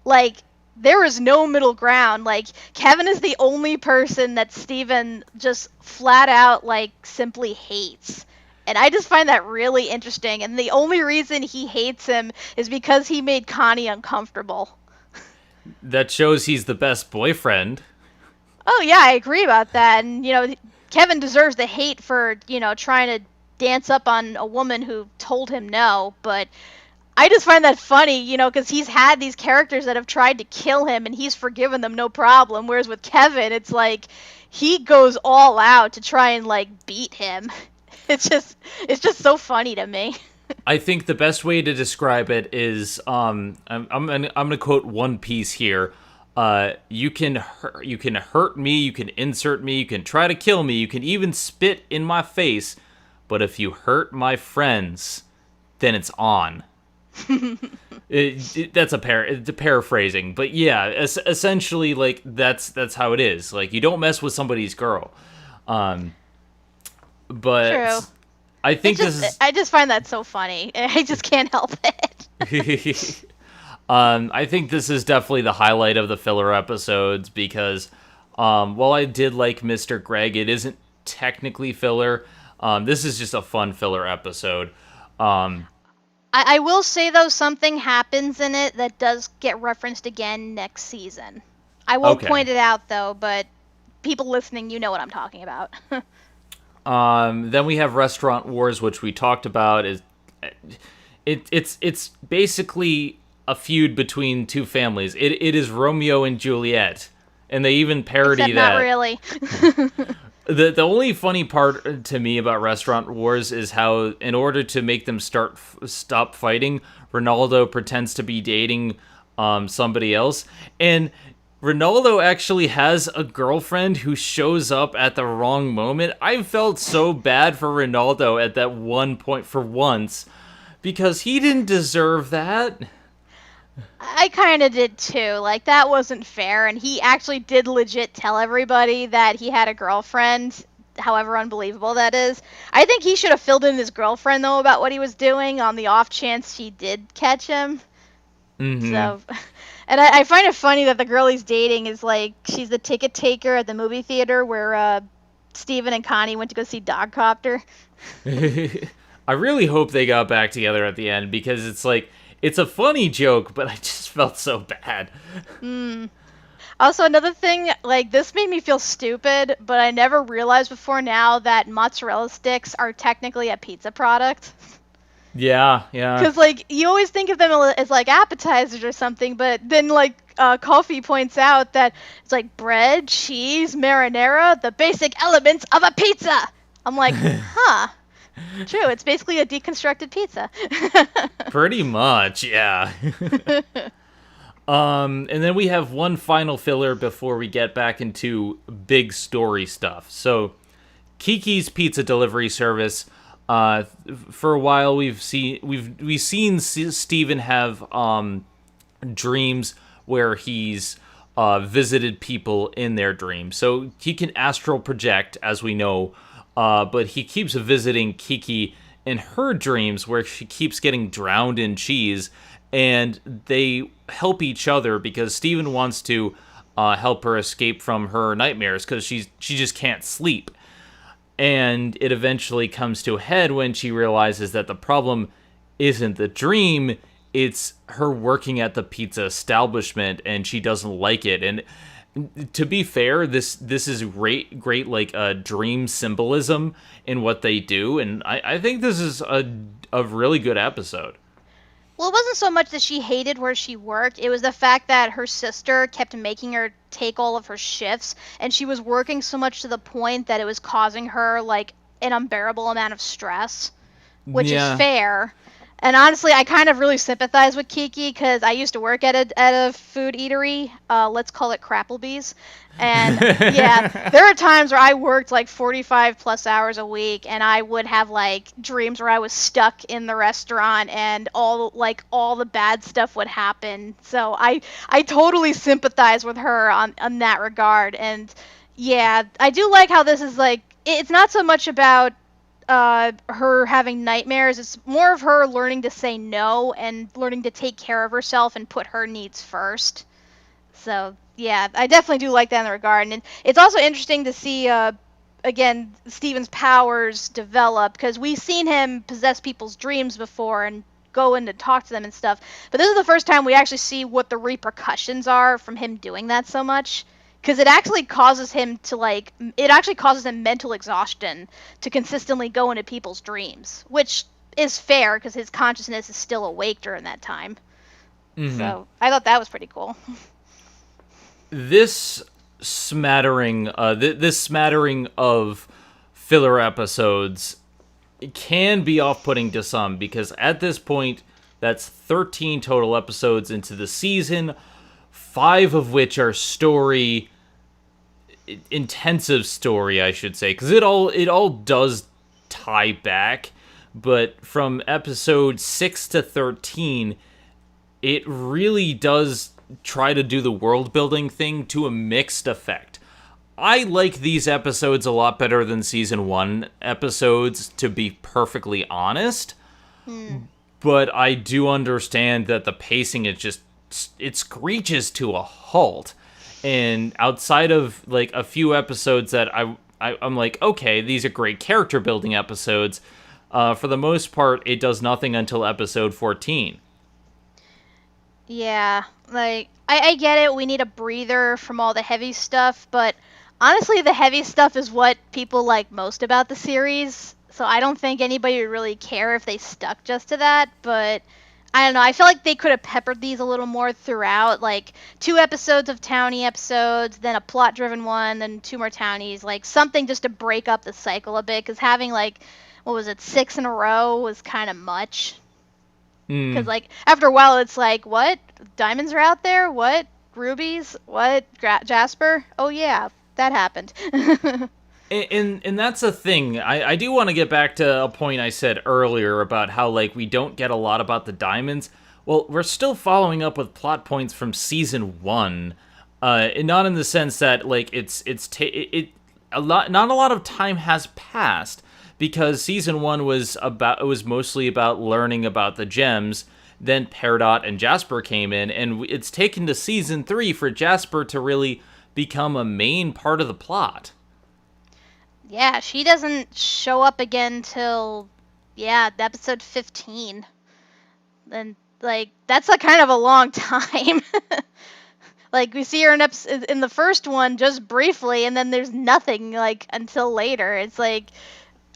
Like, there is no middle ground. Like, Kevin is the only person that Steven just flat out, like, simply hates. And I just find that really interesting. And the only reason he hates him is because he made Connie uncomfortable. That shows he's the best boyfriend. Oh, yeah, I agree about that. And, Kevin deserves the hate for, trying to dance up on a woman who told him no. But I just find that funny, you know, because he's had these characters that have tried to kill him and he's forgiven them no problem. Whereas with Kevin, it's like he goes all out to try and like beat him. It's just so funny to me. I think the best way to describe it is, I'm gonna quote One Piece here. You can hurt me, you can insert me, you can try to kill me, you can even spit in my face, but if you hurt my friends, then it's on. That's a paraphrasing, but yeah, essentially, like that's how it is. Like, you don't mess with somebody's girl. But True. I think I just find that so funny. I just can't help it. I think this is definitely the highlight of the filler episodes because, while I did like Mr. Gregg, it isn't technically filler. This is just a fun filler episode. I will say, though, something happens in it that does get referenced again next season. I won't point it out, though, but people listening, you know what I'm talking about. Then we have Restaurant Wars, which we talked about. It's basically a feud between two families. It is Romeo and Juliet, and they even parody Except that. Not really. The only funny part to me about Restaurant Wars is how, in order to make them stop fighting, Ronaldo pretends to be dating somebody else, and Ronaldo actually has a girlfriend who shows up at the wrong moment. I felt so bad for Ronaldo at that one point for once, because he didn't deserve that. I kind of did too. Like, that wasn't fair, and he actually did legit tell everybody that he had a girlfriend, however unbelievable that is. I think he should have filled in his girlfriend, though, about what he was doing on the off chance she did catch him. Mm-hmm. So, and I find it funny that the girl he's dating is like, she's the ticket taker at the movie theater where Steven and Connie went to go see Dogcopter. I really hope they got back together at the end, because it's like, it's a funny joke, but I just felt so bad. Also, another thing, like, this made me feel stupid, but I never realized before now that mozzarella sticks are technically a pizza product. Yeah. Because, like, you always think of them as, like, appetizers or something, but then, like, Coffee points out that it's, like, bread, cheese, marinara, the basic elements of a pizza! I'm like, huh. True, it's basically a deconstructed pizza. Pretty much, yeah. And then we have one final filler before we get back into big story stuff. So, Kiki's pizza delivery service. For a while, we've seen Steven have dreams where he's visited people in their dreams. So he can astral project, as we know. But he keeps visiting Kiki in her dreams where she keeps getting drowned in cheese, and they help each other because Steven wants to help her escape from her nightmares because she just can't sleep. And it eventually comes to a head when she realizes that the problem isn't the dream, it's her working at the pizza establishment, and she doesn't like it. And to be fair, this is great like dream symbolism in what they do, and I think this is a really good episode. Well, it wasn't so much that she hated where she worked, it was the fact that her sister kept making her take all of her shifts, and she was working so much to the point that it was causing her, like, an unbearable amount of stress, which is fair. And honestly, I kind of really sympathize with Kiki because I used to work at a food eatery. Let's call it Crapplebee's. And yeah, there are times where I worked like 45 plus hours a week, and I would have like dreams where I was stuck in the restaurant, and all the bad stuff would happen. So I totally sympathize with her on that regard. And yeah, I do like how this is like, it's not so much about her having nightmares. It's more of her learning to say no and learning to take care of herself and put her needs first. So yeah, I definitely do like that in the regard. And it's also interesting to see again Steven's powers develop, because we've seen him possess people's dreams before and go in to talk to them and stuff, but this is the first time we actually see what the repercussions are from him doing that so much. Because it actually causes him mental exhaustion to consistently go into people's dreams, which is fair because his consciousness is still awake during that time. Mm-hmm. So I thought that was pretty cool. This smattering of filler episodes can be off-putting to some, because at this point, that's 13 total episodes into the season, 5 of which are intensive story, I should say, because it all does tie back, but from episode 6 to 13, it really does try to do the world building thing to a mixed effect. I like these episodes a lot better than season 1 episodes, to be perfectly honest. But I do understand that the pacing it screeches to a halt. And outside of like a few episodes that I'm like, okay, these are great character building episodes, for the most part, it does nothing until episode 14. Yeah, like, I get it, we need a breather from all the heavy stuff, but honestly, the heavy stuff is what people like most about the series, so I don't think anybody would really care if they stuck just to that, but I don't know, I feel like they could have peppered these a little more throughout, like 2 episodes of townie episodes, then a plot-driven one, then 2 more townies, like something just to break up the cycle a bit, because having like, 6 in a row was kind of much. Because, like, after a while, it's like, what? Diamonds are out there? What? Rubies? What? Jasper? Oh, yeah, that happened. And that's a thing. I do want to get back to a point I said earlier about how, like, we don't get a lot about the diamonds. Well, we're still following up with plot points from season 1. And not in the sense that, like, not a lot of time has passed, because season 1 was mostly about learning about the gems. Then Peridot and Jasper came in, and it's taken to season 3 for Jasper to really become a main part of the plot. Yeah, she doesn't show up again till, episode 15. And, like, that's a kind of a long time. Like, we see her in the first one just briefly, and then there's nothing, like, until later. It's like,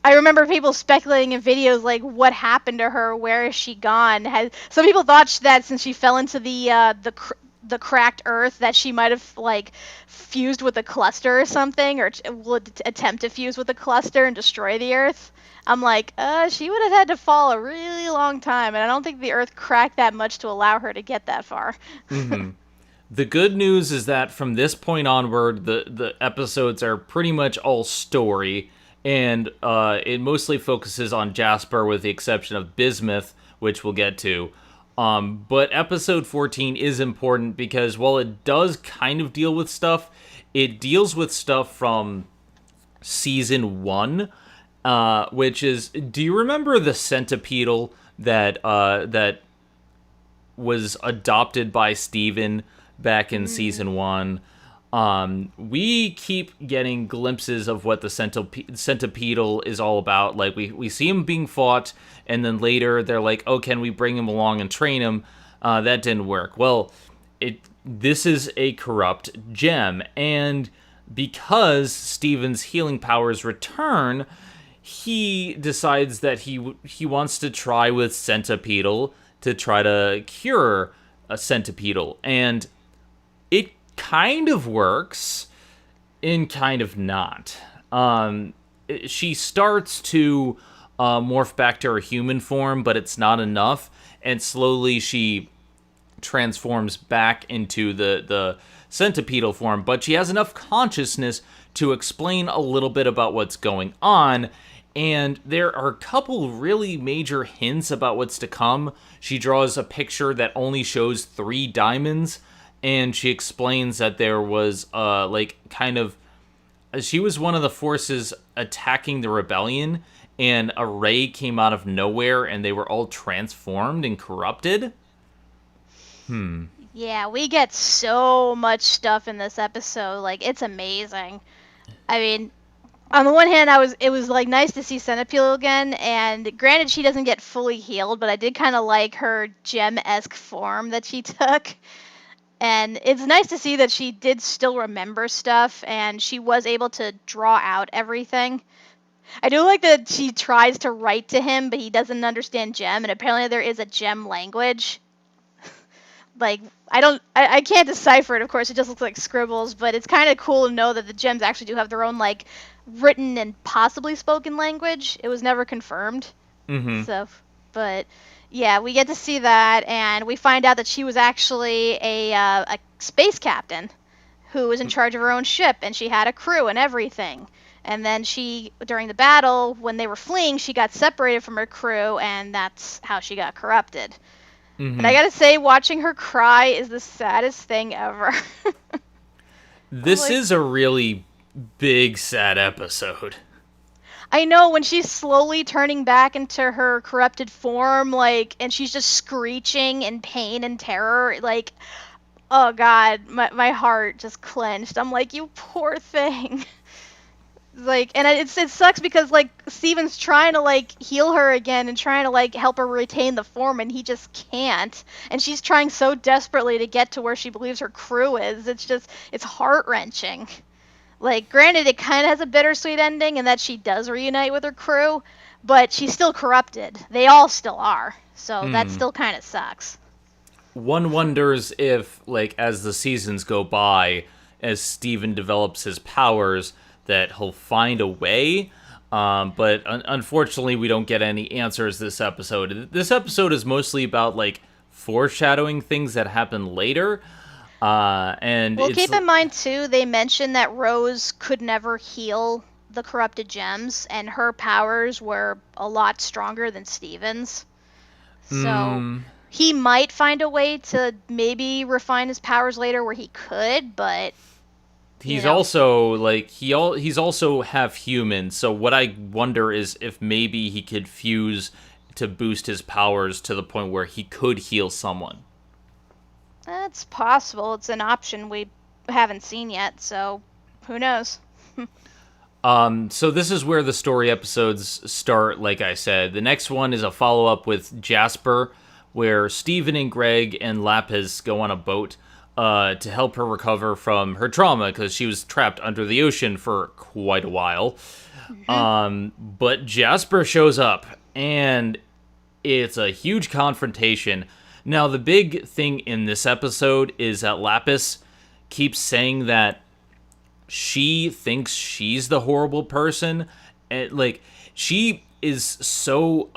I remember people speculating in videos, like, what happened to her? Where is she gone? Some people thought that since she fell into the cracked earth, that she might have, like, fused with a cluster or something, or would attempt to fuse with a cluster and destroy the earth. I'm like, she would have had to fall a really long time, and I don't think the earth cracked that much to allow her to get that far. Mm-hmm. The good news is that from this point onward, the episodes are pretty much all story, and it mostly focuses on Jasper, with the exception of Bismuth, which we'll get to. But episode 14 is important because while it does kind of deal with stuff, it deals with stuff from season 1, which is, do you remember the centipedal that was adopted by Steven back in season 1? We keep getting glimpses of what the centipedal is all about. Like, we see him being fought, and then later they're like, oh, can we bring him along and train him? That didn't work. Well, this is a corrupt gem, and because Steven's healing powers return, he decides that he wants to try with centipedal to try to cure a centipedal, and it kind of works and kind of not. She starts to morph back to her human form, but it's not enough, and slowly she transforms back into the centipedal form, but she has enough consciousness to explain a little bit about what's going on, and there are a couple really major hints about what's to come. She draws a picture that only shows 3 diamonds, and she explains that there was, she was one of the forces attacking the rebellion, and a ray came out of nowhere, and they were all transformed and corrupted. Yeah, we get so much stuff in this episode. Like, it's amazing. I mean, on the one hand, it was like nice to see Centipede again, and granted she doesn't get fully healed, but I did kind of like her gem-esque form that she took. And it's nice to see that she did still remember stuff, and she was able to draw out everything. I do like that she tries to write to him, but he doesn't understand gem, and apparently there is a gem language. Like, I can't decipher it, of course, it just looks like scribbles, but it's kind of cool to know that the gems actually do have their own, like, written and possibly spoken language. It was never confirmed. Mm-hmm. So, but, yeah, we get to see that, and we find out that she was actually a space captain who was in charge of her own ship, and she had a crew and everything. And then she, during the battle, when they were fleeing, she got separated from her crew, and that's how she got corrupted. Mm-hmm. And I gotta say, watching her cry is the saddest thing ever. This is a really big, sad episode. I know, when she's slowly turning back into her corrupted form, like, and she's just screeching in pain and terror, like, oh god, my heart just clenched. I'm like, you poor thing. Like, and it sucks because, like, Steven's trying to, like, heal her again and trying to, like, help her retain the form, and he just can't. And she's trying so desperately to get to where she believes her crew is. It's heart-wrenching. Like, granted, it kind of has a bittersweet ending in that she does reunite with her crew, but she's still corrupted. They all still are. So that still kind of sucks. One wonders if, like, as the seasons go by, as Steven develops his powers, that he'll find a way, but unfortunately we don't get any answers this episode. This episode is mostly about, like, foreshadowing things that happen later, and well, keep in mind too, they mentioned that Rose could never heal the corrupted gems, and her powers were a lot stronger than Steven's. So he might find a way to maybe refine his powers later where he could, but he's also, like, he's also half human, so what I wonder is if maybe he could fuse to boost his powers to the point where he could heal someone. That's possible. It's an option we haven't seen yet, so who knows? So this is where the story episodes start, like I said. The next one is a follow-up with Jasper, where Steven and Gregg and Lapis go on a boat to help her recover from her trauma, because she was trapped under the ocean for quite a while. But Jasper shows up, and it's a huge confrontation. Now, the big thing in this episode is that Lapis keeps saying that she thinks she's the horrible person. And, like, she is so,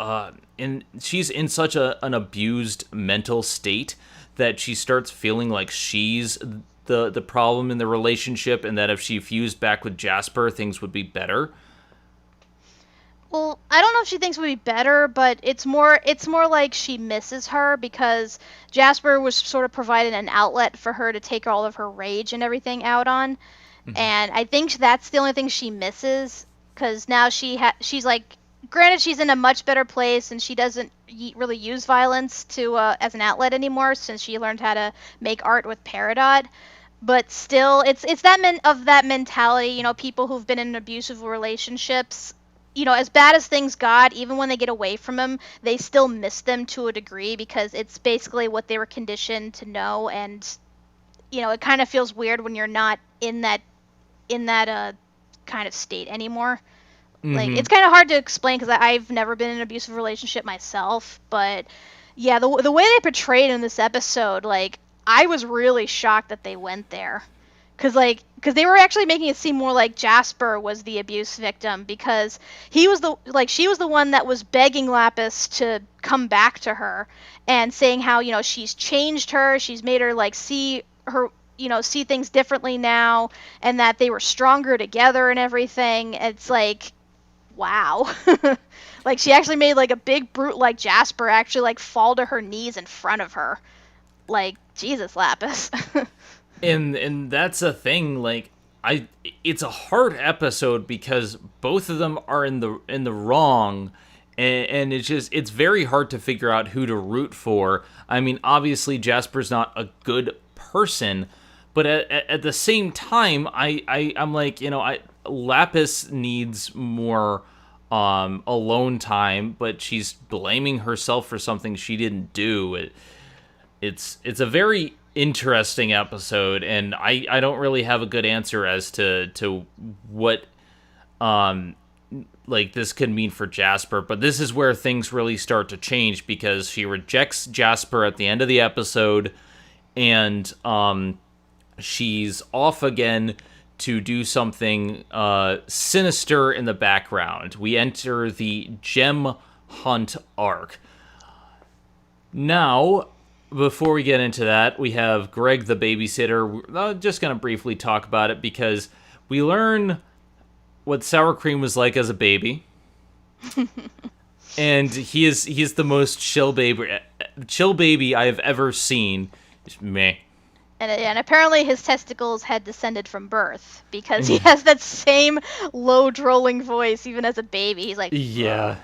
she's in such an abused mental state that she starts feeling like she's the problem in the relationship, and that if she fused back with Jasper, things would be better. Well, I don't know if she thinks it would be better, but it's more like she misses her because Jasper was sort of providing an outlet for her to take all of her rage and everything out on. And I think that's the only thing she misses, because now she's like, granted, she's in a much better place, and she doesn't really use violence to as an outlet anymore since she learned how to make art with Peridot. But still, it's that mentality, you know, people who've been in abusive relationships, you know, as bad as things got, even when they get away from them, they still miss them to a degree because it's basically what they were conditioned to know. And, you know, it kind of feels weird when you're not in that kind of state anymore. Like, it's kind of hard to explain because I've never been in an abusive relationship myself. But yeah, the way they portrayed in this episode, like, I was really shocked that they went there. Because they were actually making it seem more like Jasper was the abuse victim, because she was the one that was begging Lapis to come back to her and saying how, you know, she's changed her, she's made her, like, see things differently now, and that they were stronger together and everything. It's like, wow. Like, she actually made, like, a big brute like Jasper actually, like, fall to her knees in front of her. Like, Jesus, Lapis. And that's a thing, like, it's a hard episode because both of them are in the wrong, and it's very hard to figure out who to root for. I mean, obviously Jasper's not a good person, but at the same time, I'm like, you know, Lapis needs more alone time, but she's blaming herself for something she didn't do. It's a very interesting episode, and I don't really have a good answer as to what like this could mean for Jasper, but this is where things really start to change because she rejects Jasper at the end of the episode, and she's off again to do something sinister in the background. We enter the Gem Hunt arc. Now, before we get into that, we have Gregg the Babysitter. I'm just going to briefly talk about it because we learn what Sour Cream was like as a baby. And he is the most chill baby I have ever seen. It's meh. And apparently his testicles had descended from birth because he has that same low drolling voice even as a baby. He's like, yeah.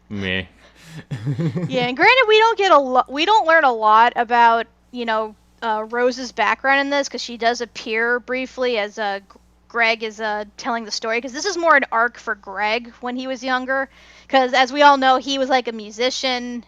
Meh. Yeah, and granted, we don't learn a lot about Rose's background in this because she does appear briefly as Gregg is telling the story, because this is more an arc for Gregg when he was younger, because as we all know, he was like a musician,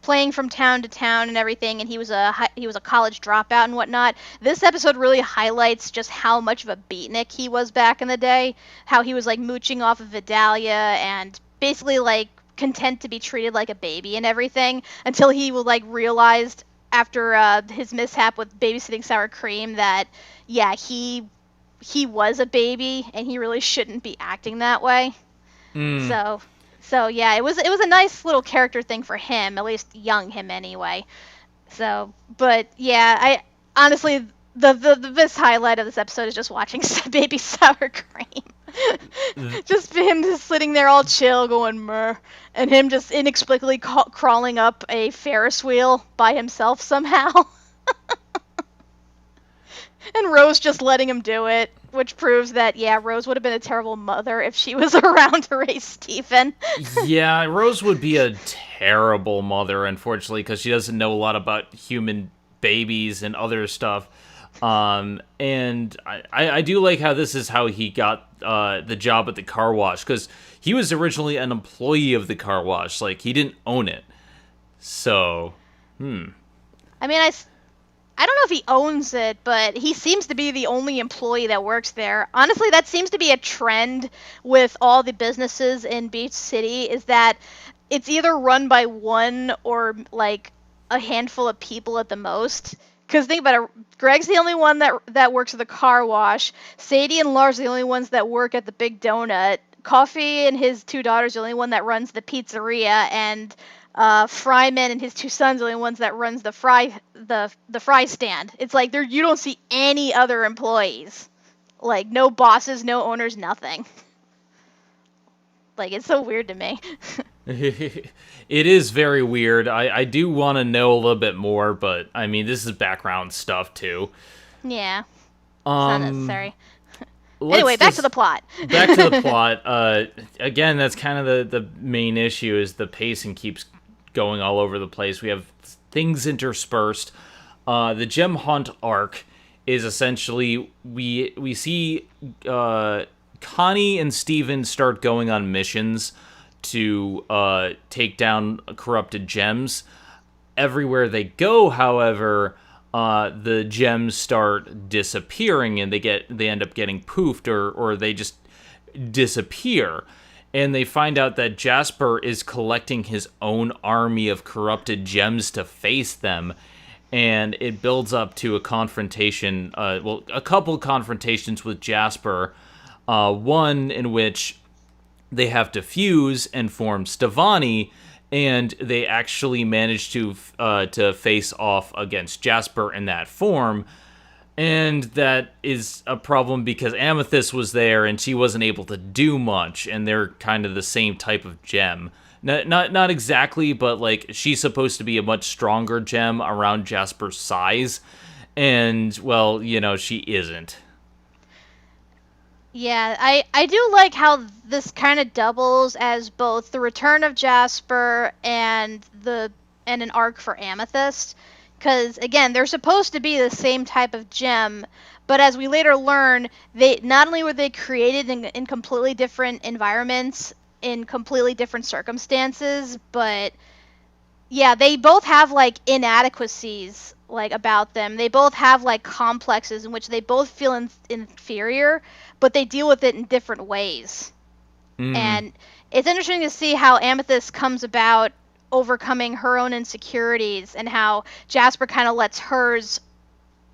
playing from town to town and everything, and he was a college dropout and whatnot. This episode really highlights just how much of a beatnik he was back in the day, how he was like mooching off of Vidalia and basically like content to be treated like a baby and everything, until he like realized after his mishap with babysitting Sour Cream that he was a baby and he really shouldn't be acting that way. So yeah, it was a nice little character thing for him, at least young him anyway. So, but yeah, I honestly the best highlight of this episode is just watching baby Sour Cream. Just him just sitting there all chill going meh, and him just inexplicably crawling up a Ferris wheel by himself somehow. And Rose just letting him do it, which proves that, Rose would have been a terrible mother if she was around to raise Stephen. Yeah, Rose would be a terrible mother, unfortunately, because she doesn't know a lot about human babies and other stuff. And I do like how this is how he got the job at the car wash, because he was originally an employee of the car wash. Like, he didn't own it. So, I mean, I don't know if he owns it, but he seems to be the only employee that works there. Honestly, that seems to be a trend with all the businesses in Beach City, is that it's either run by one or like a handful of people at the most. Because think about it, Greg's the only one that works at the car wash. Sadie and Lars are the only ones that work at the Big Donut. Coffee and his two daughters are the only one that runs the pizzeria, and Fryman and his two sons are the only ones that runs the fry stand. It's like you don't see any other employees, like no bosses, no owners, nothing. Like, it's so weird to me. It is very weird. I do want to know a little bit more, but I mean, this is background stuff too. Yeah, it's not necessary. Let's Anyway, back to the plot. Back to the plot. Again, that's kind of the main issue, is the pacing keeps going all over the place. We have things interspersed. The Gem Hunt arc is essentially, we see Connie and Steven start going on missions to take down corrupted gems. Everywhere they go, however, the gems start disappearing, and they end up getting poofed, or they just disappear. And they find out that Jasper is collecting his own army of corrupted gems to face them. And it builds up to a confrontation, a couple confrontations with Jasper. One in which they have to fuse and form Stevani, and they actually manage to face off against Jasper in that form. And that is a problem because Amethyst was there and she wasn't able to do much, and they're kind of the same type of gem. Not exactly, but like, she's supposed to be a much stronger gem around Jasper's size, and well, she isn't. Yeah, I do like how this kind of doubles as both the return of Jasper and an arc for Amethyst. Because, again, they're supposed to be the same type of gem, but as we later learn, they not only were they created in completely different environments, in completely different circumstances, but, yeah, they both have, like, inadequacies, like about them. They both have like complexes in which they both feel inferior, but they deal with it in different ways. And it's interesting to see how Amethyst comes about overcoming her own insecurities, and how Jasper kind of lets hers,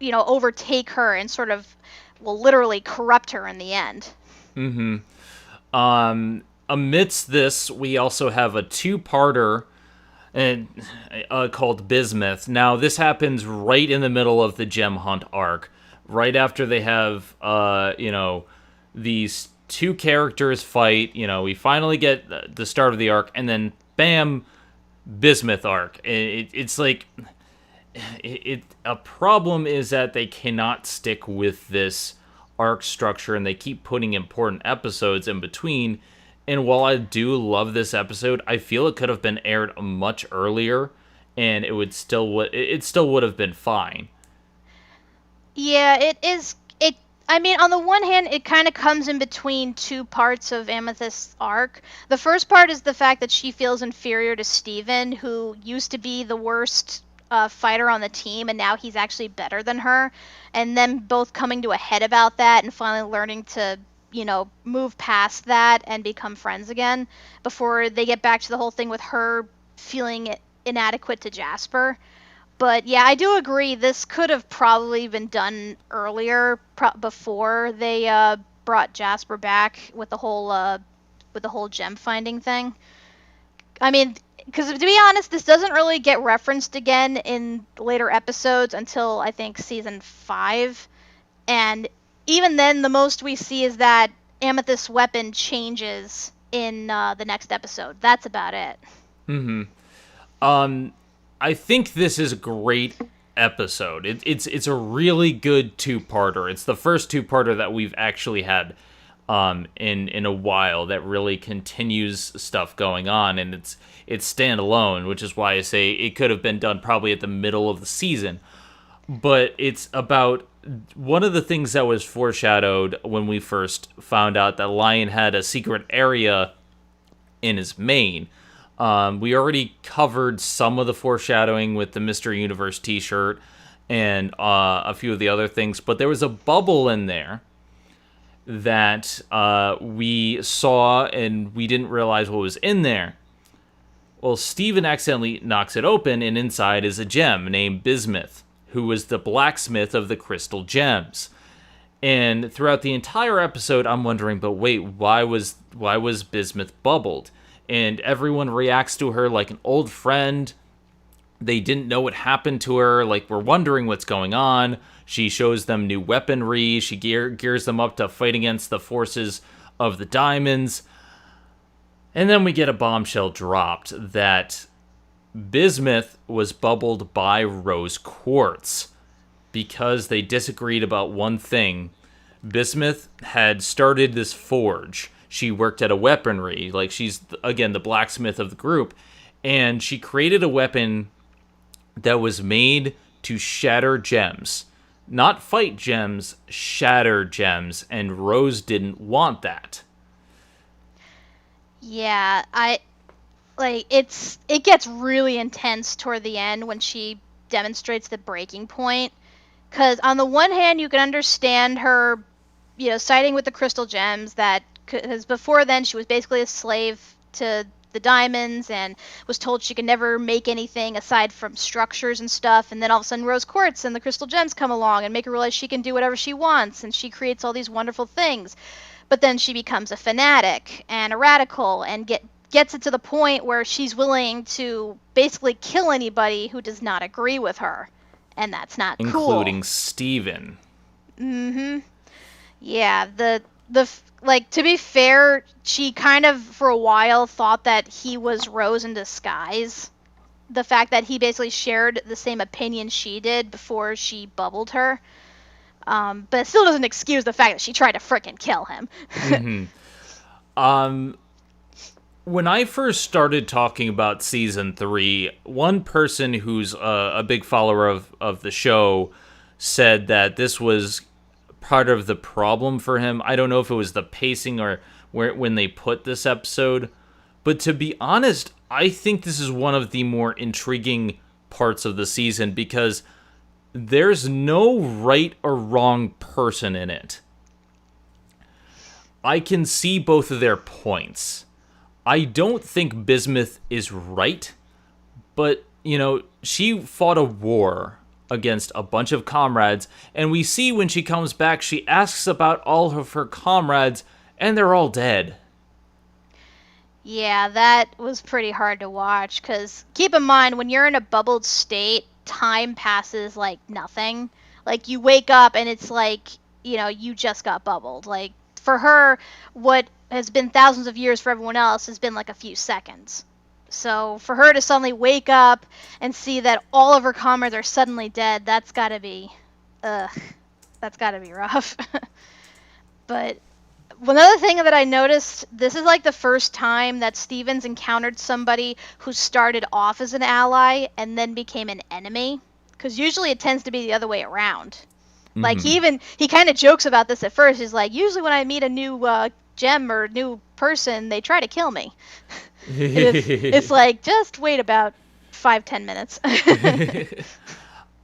overtake her and sort of will literally corrupt her in the end. Amidst this, we also have a two-parter called Bismuth. Now, this happens right in the middle of the Gem Hunt arc, right after they have, these two characters fight. We finally get the start of the arc, and then, bam, Bismuth arc. It's like... a problem is that they cannot stick with this arc structure, and they keep putting important episodes in between. And while I do love this episode, I feel it could have been aired much earlier, and it still would have been fine. Yeah, it is. I mean, on the one hand, it kind of comes in between two parts of Amethyst's arc. The first part is the fact that she feels inferior to Steven, who used to be the worst fighter on the team, and now he's actually better than her. And them both coming to a head about that and finally learning to, move past that and become friends again before they get back to the whole thing with her feeling inadequate to Jasper. But yeah, I do agree this could have probably been done earlier, before they brought Jasper back with the whole gem finding thing. I mean, because to be honest, this doesn't really get referenced again in later episodes until I think season 5, and even then, the most we see is that Amethyst's weapon changes in the next episode. That's about it. I think this is a great episode. It's a really good two-parter. It's the first two-parter that we've actually had in a while that really continues stuff going on, and it's standalone, which is why I say it could have been done probably at the middle of the season. But it's about one of the things that was foreshadowed when we first found out that Lion had a secret area in his mane. We already covered some of the foreshadowing with the Mr. Universe t-shirt and a few of the other things, but there was a bubble in there that we saw and we didn't realize what was in there. Well, Steven accidentally knocks it open, and inside is a gem named Bismuth, who was the blacksmith of the crystal gems. And throughout the entire episode, I'm wondering, but wait, why was Bismuth bubbled? And everyone reacts to her like an old friend. They didn't know what happened to her. Like, we're wondering what's going on. She shows them new weaponry. She gears them up to fight against the forces of the diamonds. And then we get a bombshell dropped that Bismuth was bubbled by rose quartz because they disagreed about one thing. Bismuth had started this forge. She worked at a weaponry, like she's, again, the blacksmith of the group, and she created a weapon that was made to shatter gems. Not fight gems, shatter gems, and Rose didn't want that. Yeah, it gets really intense toward the end when she demonstrates the breaking point. Because on the one hand, you can understand her, siding with the crystal gems, because before then she was basically a slave to the diamonds and was told she could never make anything aside from structures and stuff. And then all of a sudden rose quartz and the crystal gems come along and make her realize she can do whatever she wants, and she creates all these wonderful things. But then she becomes a fanatic and a radical and gets it to the point where she's willing to basically kill anybody who does not agree with her. And that's not cool. Including Steven. Mm-hmm. Yeah, to be fair, she kind of, for a while, thought that he was Rose in disguise. The fact that he basically shared the same opinion she did before she bubbled her. But it still doesn't excuse the fact that she tried to frickin' kill him. Mm-hmm. When I first started talking about Season 3, one person who's a big follower of the show said that this was part of the problem for him. I don't know if it was the pacing or when they put this episode, but to be honest, I think this is one of the more intriguing parts of the season, because there's no right or wrong person in it. I can see both of their points. I don't think Bismuth is right, but, she fought a war against a bunch of comrades, and we see when she comes back, she asks about all of her comrades, and they're all dead. Yeah, that was pretty hard to watch, because keep in mind, when you're in a bubbled state, time passes like nothing. Like, you wake up, and it's like, you just got bubbled. Like, for her, what has been thousands of years for everyone else has been like a few seconds. So for her to suddenly wake up and see that all of her comrades are suddenly dead, that's gotta be rough. But one other thing that I noticed, this is like the first time that Steven's encountered somebody who started off as an ally and then became an enemy. Because usually it tends to be the other way around. Like, he kind of jokes about this at first. He's like, usually when I meet a new gem or new person, they try to kill me. It's like, just wait about 5-10 minutes.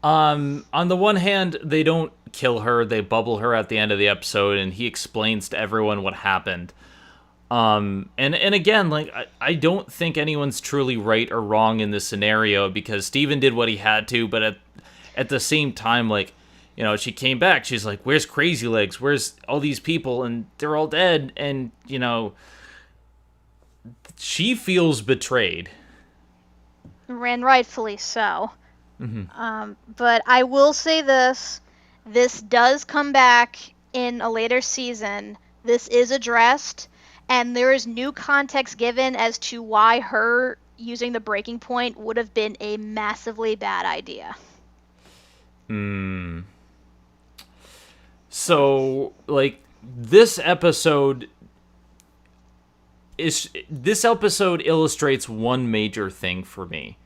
On the one hand, they don't kill her. They bubble her at the end of the episode, and he explains to everyone what happened. And again, like, I don't think anyone's truly right or wrong in this scenario, because Steven did what he had to, but at the same time, like, she came back. She's like, where's Crazy Legs? Where's all these people? And they're all dead. And, she feels betrayed. And rightfully so. But I will say this. This does come back in a later season. This is addressed. And there is new context given as to why her using the breaking point would have been a massively bad idea. So, like, this episode illustrates one major thing for me.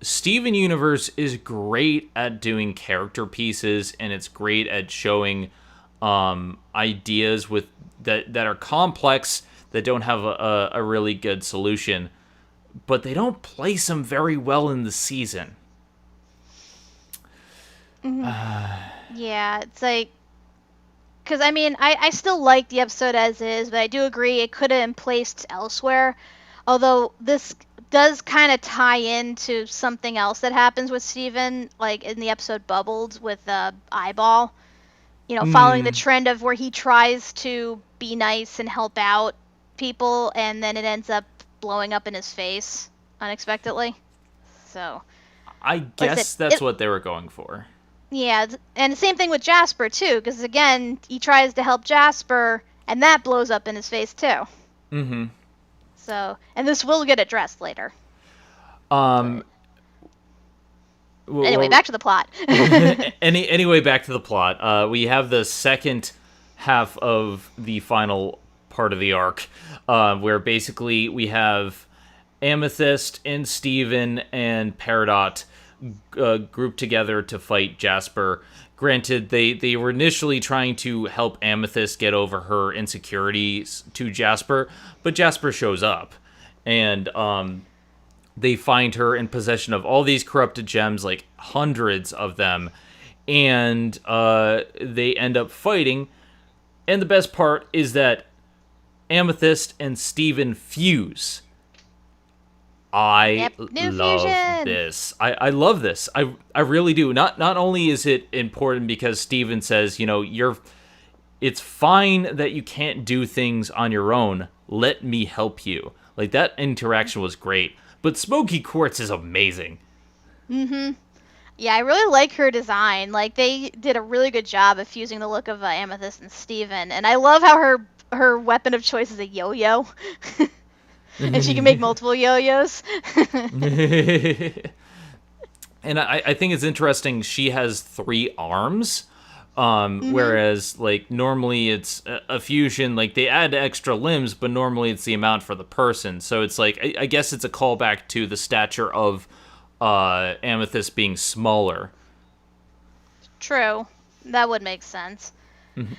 Steven Universe is great at doing character pieces, and it's great at showing ideas that are complex, that don't have a really good solution, but they don't place them very well in the season. Yeah, it's like, because I still like the episode as is, but I do agree it could have been placed elsewhere. Although this does kind of tie into something else that happens with Steven, like in the episode Bubbled with Eyeball. Following the trend of where he tries to be nice and help out people, and then it ends up blowing up in his face unexpectedly. So I guess that's what they were going for. Yeah, and the same thing with Jasper, too, because, again, he tries to help Jasper, and that blows up in his face, too. So, and this will get addressed later. Anyway, back to the plot. Anyway, back to the plot. We have the second half of the final part of the arc, where basically we have Amethyst and Steven and Peridot grouped together to fight Jasper. Granted, they were initially trying to help Amethyst get over her insecurities to Jasper, but Jasper shows up, and they find her in possession of all these corrupted gems, like hundreds of them, and they end up fighting. And the best part is that Amethyst and Steven fuse. I love this. I love this. I really do. Not only is it important because Steven says, it's fine that you can't do things on your own. Let me help you. Like, that interaction was great. But Smoky Quartz is amazing. Yeah, I really like her design. Like, they did a really good job of fusing the look of Amethyst and Steven. And I love how her weapon of choice is a yo-yo. And she can make multiple yo-yos. And I think it's interesting, she has 3 arms, whereas, like, normally it's a fusion, like, they add extra limbs, but normally it's the amount for the person. So it's like, I guess it's a callback to the stature of Amethyst being smaller. True. That would make sense.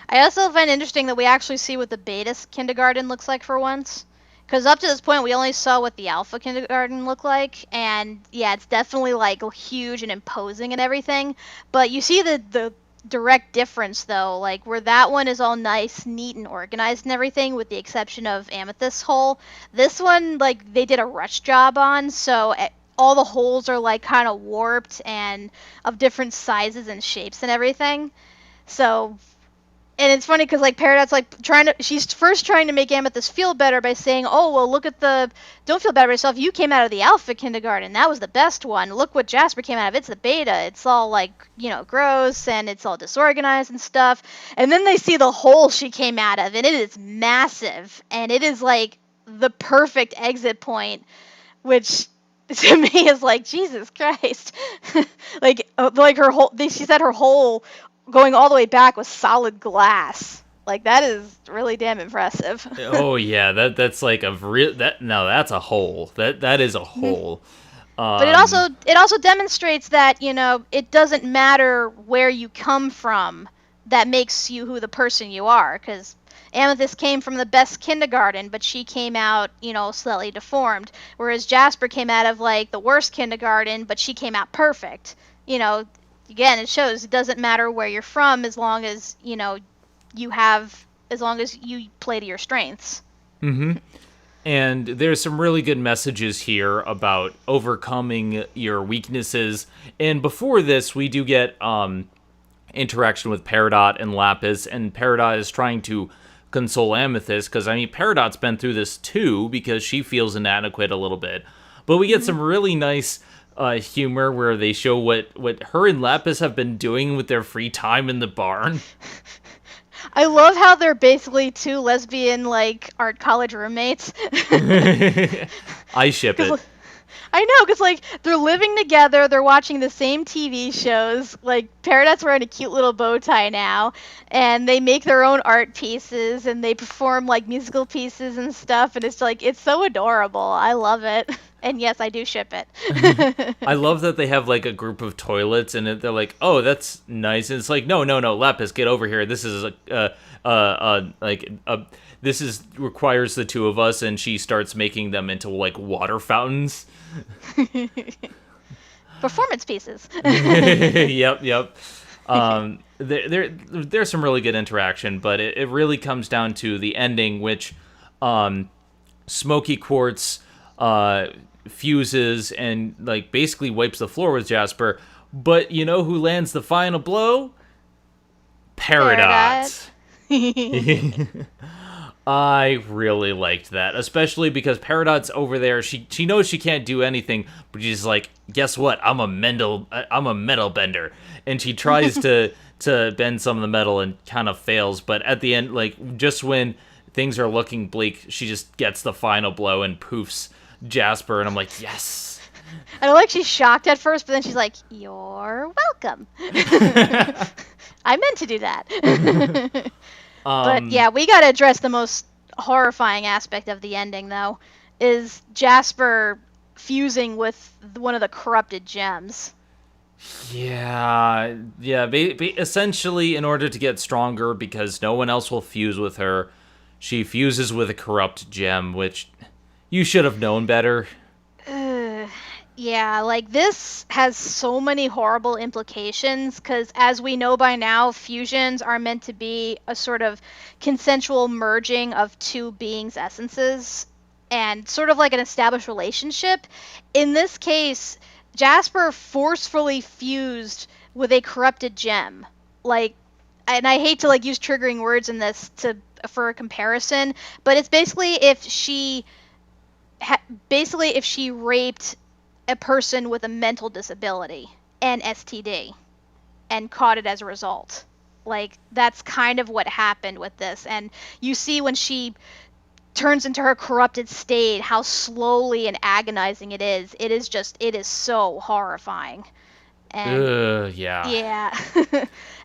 I also find it interesting that we actually see what the beta kindergarten looks like for once. Because up to this point, we only saw what the Alpha Kindergarten looked like, and yeah, it's definitely like huge and imposing and everything. But you see the direct difference though, like where that one is all nice, neat, and organized and everything, with the exception of Amethyst's hole. This one, like they did a rush job on, so all the holes are like kind of warped and of different sizes and shapes and everything. So. And it's funny because like Peridot's like she's first trying to make Amethyst feel better by saying, oh, well, look at don't feel bad about yourself. You came out of the Alpha Kindergarten. That was the best one. Look what Jasper came out of. It's the Beta. It's all like, gross and it's all disorganized and stuff. And then they see the hole she came out of, and it is massive. And it is like the perfect exit point, which to me is like, Jesus Christ. like her whole, she said her whole going all the way back was solid glass. Like that is really damn impressive. Oh yeah, that's like that's a hole. That is a hole. But it also demonstrates that it doesn't matter where you come from that makes you who the person you are. Because Amethyst came from the best kindergarten, but she came out slightly deformed. Whereas Jasper came out of like the worst kindergarten, but she came out perfect. Again, it shows it doesn't matter where you're from as long as as long as you play to your strengths. Mm-hmm. And there's some really good messages here about overcoming your weaknesses. And before this, we do get interaction with Peridot and Lapis, and Peridot is trying to console Amethyst, because Peridot's been through this too, because she feels inadequate a little bit. But we get some really nice humor where they show what her and Lapis have been doing with their free time in the barn. I love how they're basically two lesbian art college roommates. I ship it. I know, because they're living together, they're watching the same TV shows. Peridot's wearing a cute little bow tie now, and they make their own art pieces, and they perform musical pieces and stuff, and it's so adorable. I love it. And yes, I do ship it. I love that they have a group of toilets, and they're like, "Oh, that's nice." And it's like, "No, Lapis, get over here. This is this requires the two of us." And she starts making them into water fountains. Performance pieces. Yep. There's some really good interaction, but it really comes down to the ending, which Smoky Quartz fuses and basically wipes the floor with Jasper. But you know who lands the final blow? Peridot. I really liked that, especially because Peridot's over there. She knows she can't do anything, but she's like, guess what? I'm a metal bender, and she tries to bend some of the metal and kind of fails. But at the end, just when things are looking bleak, she just gets the final blow and poofs Jasper, and I'm like, yes. I know, she's shocked at first, but then she's like, you're welcome. I meant to do that. But yeah, we gotta address the most horrifying aspect of the ending, though, is Jasper fusing with one of the corrupted gems. Yeah. Essentially, in order to get stronger, because no one else will fuse with her, she fuses with a corrupt gem, which you should have known better. Yeah, this has so many horrible implications, because as we know by now, fusions are meant to be a sort of consensual merging of two beings' essences, and sort of like an established relationship. In this case, Jasper forcefully fused with a corrupted gem. And I hate to use triggering words in this for a comparison, but it's basically if she raped a person with a mental disability and STD and caught it as a result. That's kind of what happened with this. And you see when she turns into her corrupted state, how slowly and agonizing it is. It is so horrifying. And yeah.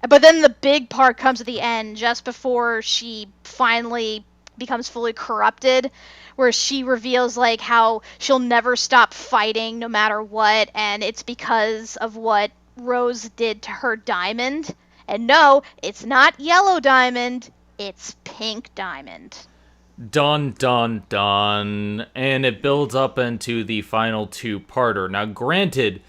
But then the big part comes at the end, just before she finally becomes fully corrupted, where she reveals how she'll never stop fighting no matter what, and it's because of what Rose did to her diamond. And no, it's not yellow diamond, it's pink diamond. Dun, dun, dun. And it builds up into the final two-parter. Now, granted,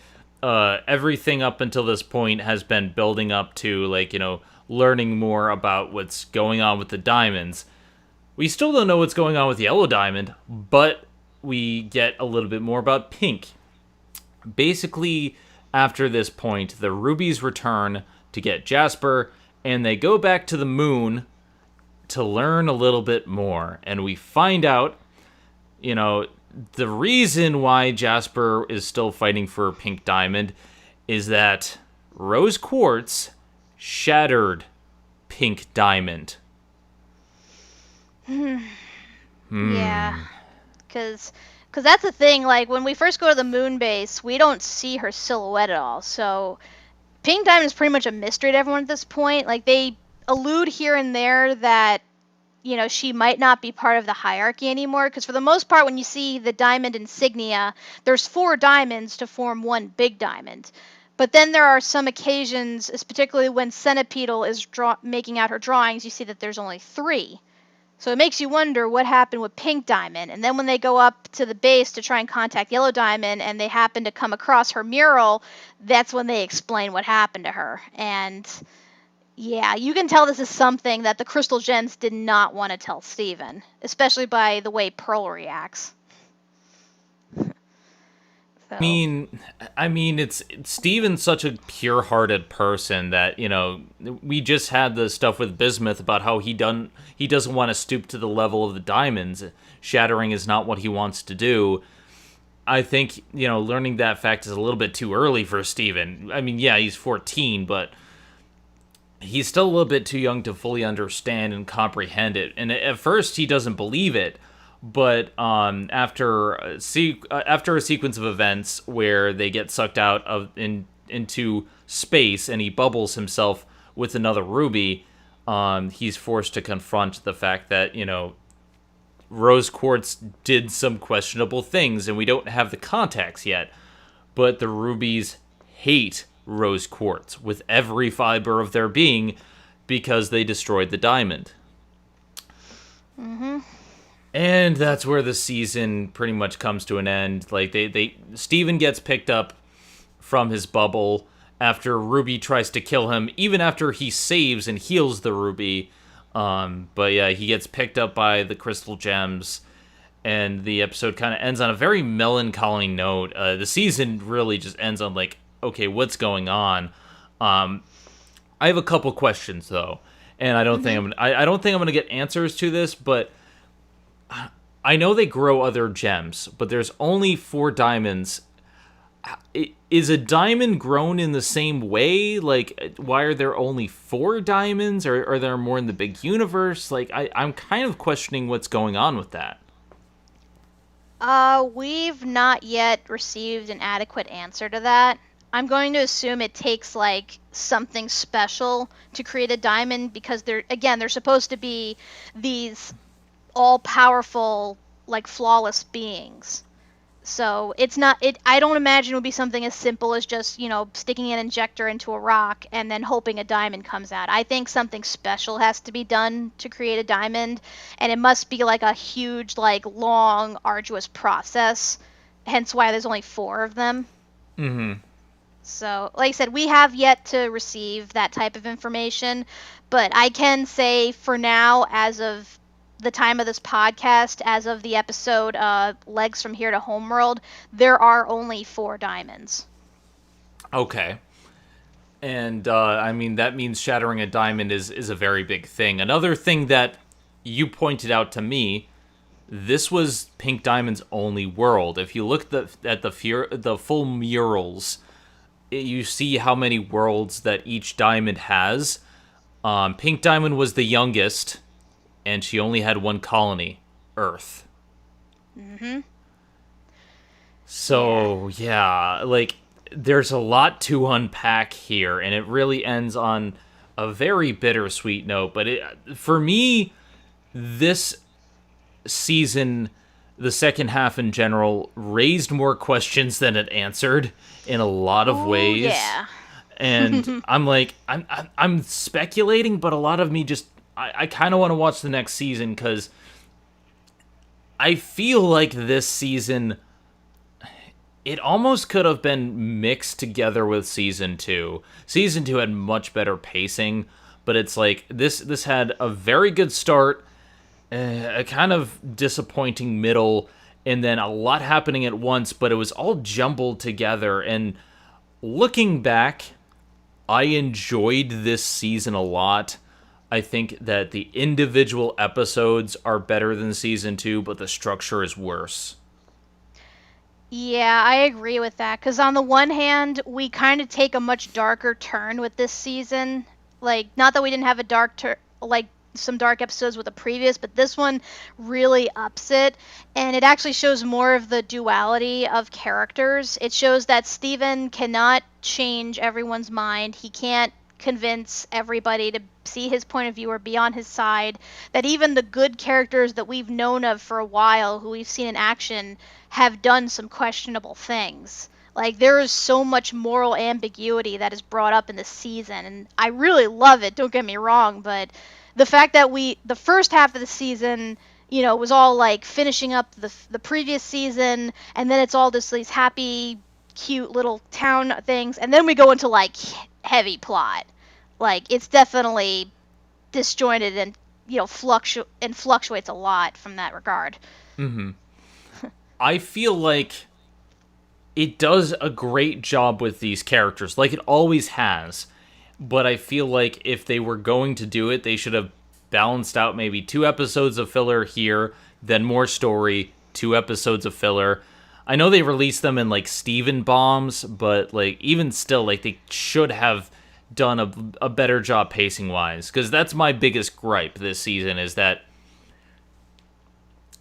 everything up until this point has been building up to, like, learning more about what's going on with the diamonds. We still don't know what's going on with Yellow Diamond, but we get a little bit more about Pink. Basically, after this point, the rubies return to get Jasper, and they go back to the moon to learn a little bit more. And we find out, the reason why Jasper is still fighting for Pink Diamond is that Rose Quartz shattered Pink Diamond. Yeah, because that's the thing. Like, when we first go to the moon base, we don't see her silhouette at all. So Pink Diamond is pretty much a mystery to everyone at this point. Like, they allude here and there that, she might not be part of the hierarchy anymore. Because for the most part, when you see the diamond insignia, there's 4 diamonds to form one big diamond. But then there are some occasions, particularly when Centipedal is making out her drawings, you see that there's only 3. So it makes you wonder what happened with Pink Diamond. And then when they go up to the base to try and contact Yellow Diamond and they happen to come across her mural, that's when they explain what happened to her. And yeah, you can tell this is something that the Crystal Gems did not want to tell Steven, especially by the way Pearl reacts. So. I mean, it's Steven's such a pure-hearted person that, we just had the stuff with Bismuth about how he doesn't want to stoop to the level of the diamonds. Shattering is not what he wants to do. I think, learning that fact is a little bit too early for Steven. I mean, yeah, he's 14, but he's still a little bit too young to fully understand and comprehend it. And at first, he doesn't believe it. But after a sequence of events where they get sucked out into space and he bubbles himself with another ruby, he's forced to confront the fact that, Rose Quartz did some questionable things and we don't have the contacts yet. But the rubies hate Rose Quartz with every fiber of their being because they destroyed the diamond. Mm-hmm. And that's where the season pretty much comes to an end. Like, Steven gets picked up from his bubble after Ruby tries to kill him, even after he saves and heals the Ruby. But yeah, he gets picked up by the Crystal Gems, and the episode kind of ends on a very melancholy note. The season really just ends on, like, okay, what's going on? I have a couple questions, though, and I don't think I'm gonna get answers to this, but I know they grow other gems, but there's only 4 diamonds. Is a diamond grown in the same way? Like, why are there only 4 diamonds? Or are there more in the big universe? Like, I'm kind of questioning what's going on with that. We've not yet received an adequate answer to that. I'm going to assume it takes, like, something special to create a diamond because they're supposed to be these all-powerful, like, flawless beings. So I don't imagine it would be something as simple as just, sticking an injector into a rock and then hoping a diamond comes out. I think something special has to be done to create a diamond, and it must be like a huge, like, long, arduous process, hence why there's only 4 of them. Mm-hmm. So, like I said, we have yet to receive that type of information, but I can say for now, as of the time of this podcast, as of the episode Legs from Here to Homeworld, there are only 4 diamonds. Okay. And, that means shattering a diamond is a very big thing. Another thing that you pointed out to me, this was Pink Diamond's only world. If you look at the full murals, you see how many worlds that each diamond has. Pink Diamond was the youngest, and she only had 1 colony, Earth. Mm-hmm. So, yeah, like, there's a lot to unpack here, and it really ends on a very bittersweet note. But for me, this season, the second half in general, raised more questions than it answered in a lot of ways. Yeah. And I'm speculating, but a lot of me just I kind of want to watch the next season because I feel like this season, it almost could have been mixed together with season 2. Season 2 had much better pacing, but it's like this had a very good start, a kind of disappointing middle, and then a lot happening at once, but it was all jumbled together. And looking back, I enjoyed this season a lot. I think that the individual episodes are better than season 2, but the structure is worse. Yeah, I agree with that. Because on the one hand, we kind of take a much darker turn with this season. Like, not that we didn't have a like some dark episodes with the previous, but this one really ups it. And it actually shows more of the duality of characters. It shows that Steven cannot change everyone's mind. He can't convince everybody to see his point of view or be on his side. That even the good characters that we've known of for a while, who we've seen in action, have done some questionable things. Like, there is so much moral ambiguity that is brought up in this season, and I really love it, don't get me wrong, but the fact that the first half of the season, was all like finishing up the previous season, and then it's all just these happy, cute little town things, and then we go into like heavy plot. Like, it's definitely disjointed and, fluctuates a lot from that regard. Mm-hmm. I feel like it does a great job with these characters, like it always has. But I feel like if they were going to do it, they should have balanced out maybe 2 episodes of filler here, then more story, 2 episodes of filler. I know they released them in like Steven bombs, but like even still, like they should have done a better job pacing wise, because that's my biggest gripe this season, is that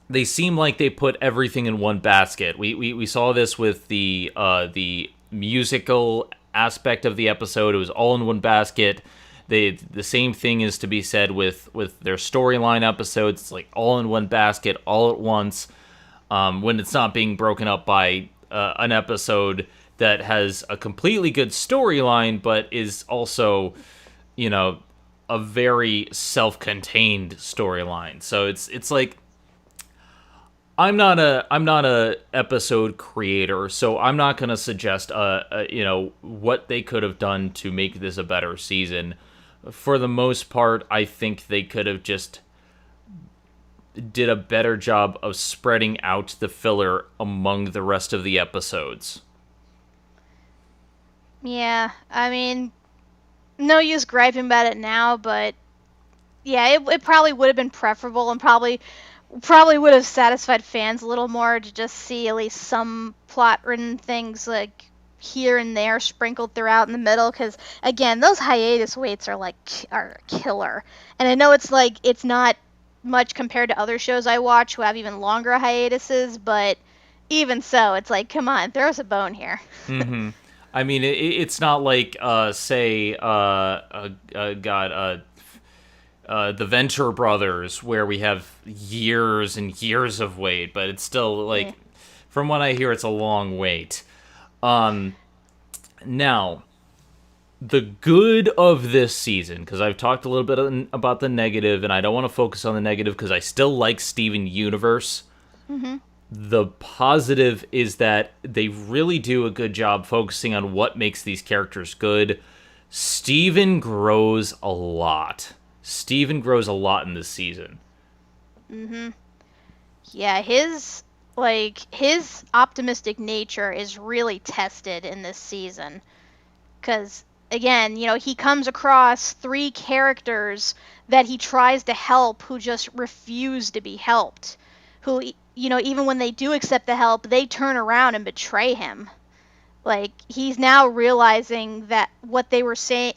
they seem like they put everything in one basket. We saw this with the musical aspect of the episode. It was all in one basket. The same thing is to be said with their storyline episodes. It's like all in one basket, all at once, when it's not being broken up by an episode that has a completely good storyline, but is also, a very self-contained storyline. So it's like, I'm not a episode creator, so I'm not gonna suggest what they could have done to make this a better season. For the most part, I think they could have just did a better job of spreading out the filler among the rest of the episodes. Yeah, I mean, no use griping about it now, but yeah, it probably would have been preferable, and probably would have satisfied fans a little more to just see at least some plot-ridden things like here and there sprinkled throughout in the middle, because again, those hiatus waits are killer. And I know it's not much compared to other shows I watch who have even longer hiatuses, but even so, it's like, come on, throw us a bone here. Mm-hmm. I mean, it's not like the Venture Brothers, where we have years and years of wait, but it's still, like, from what I hear, it's a long wait. Now, the good of this season, because I've talked a little bit about the negative, and I don't want to focus on the negative because I still like Steven Universe. Mm-hmm. The positive is that they really do a good job focusing on what makes these characters good. Steven grows a lot. Steven grows a lot in this season. Mm-hmm. Yeah, his optimistic nature is really tested in this season. Because, again, he comes across 3 characters that he tries to help who just refuse to be helped. Who, even when they do accept the help, they turn around and betray him. Like, he's now realizing that what they were saying,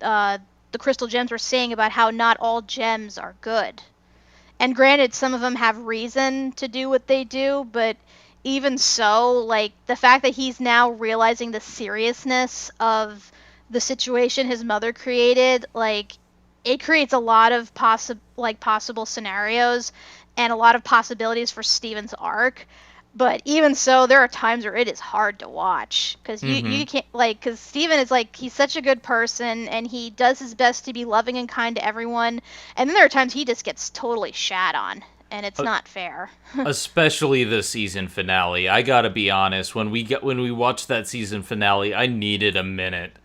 the crystal gems were saying about how not all gems are good. And granted, some of them have reason to do what they do, but even so, like, the fact that he's now realizing the seriousness of the situation his mother created, like, it creates a lot of possible scenarios and a lot of possibilities for Steven's arc. But even so, there are times where it is hard to watch, because you can't, like, because Steven is, like, he's such a good person, and he does his best to be loving and kind to everyone, and then there are times he just gets totally shat on, and it's not fair. Especially the season finale. I gotta be honest. When we watched that season finale, I needed a minute.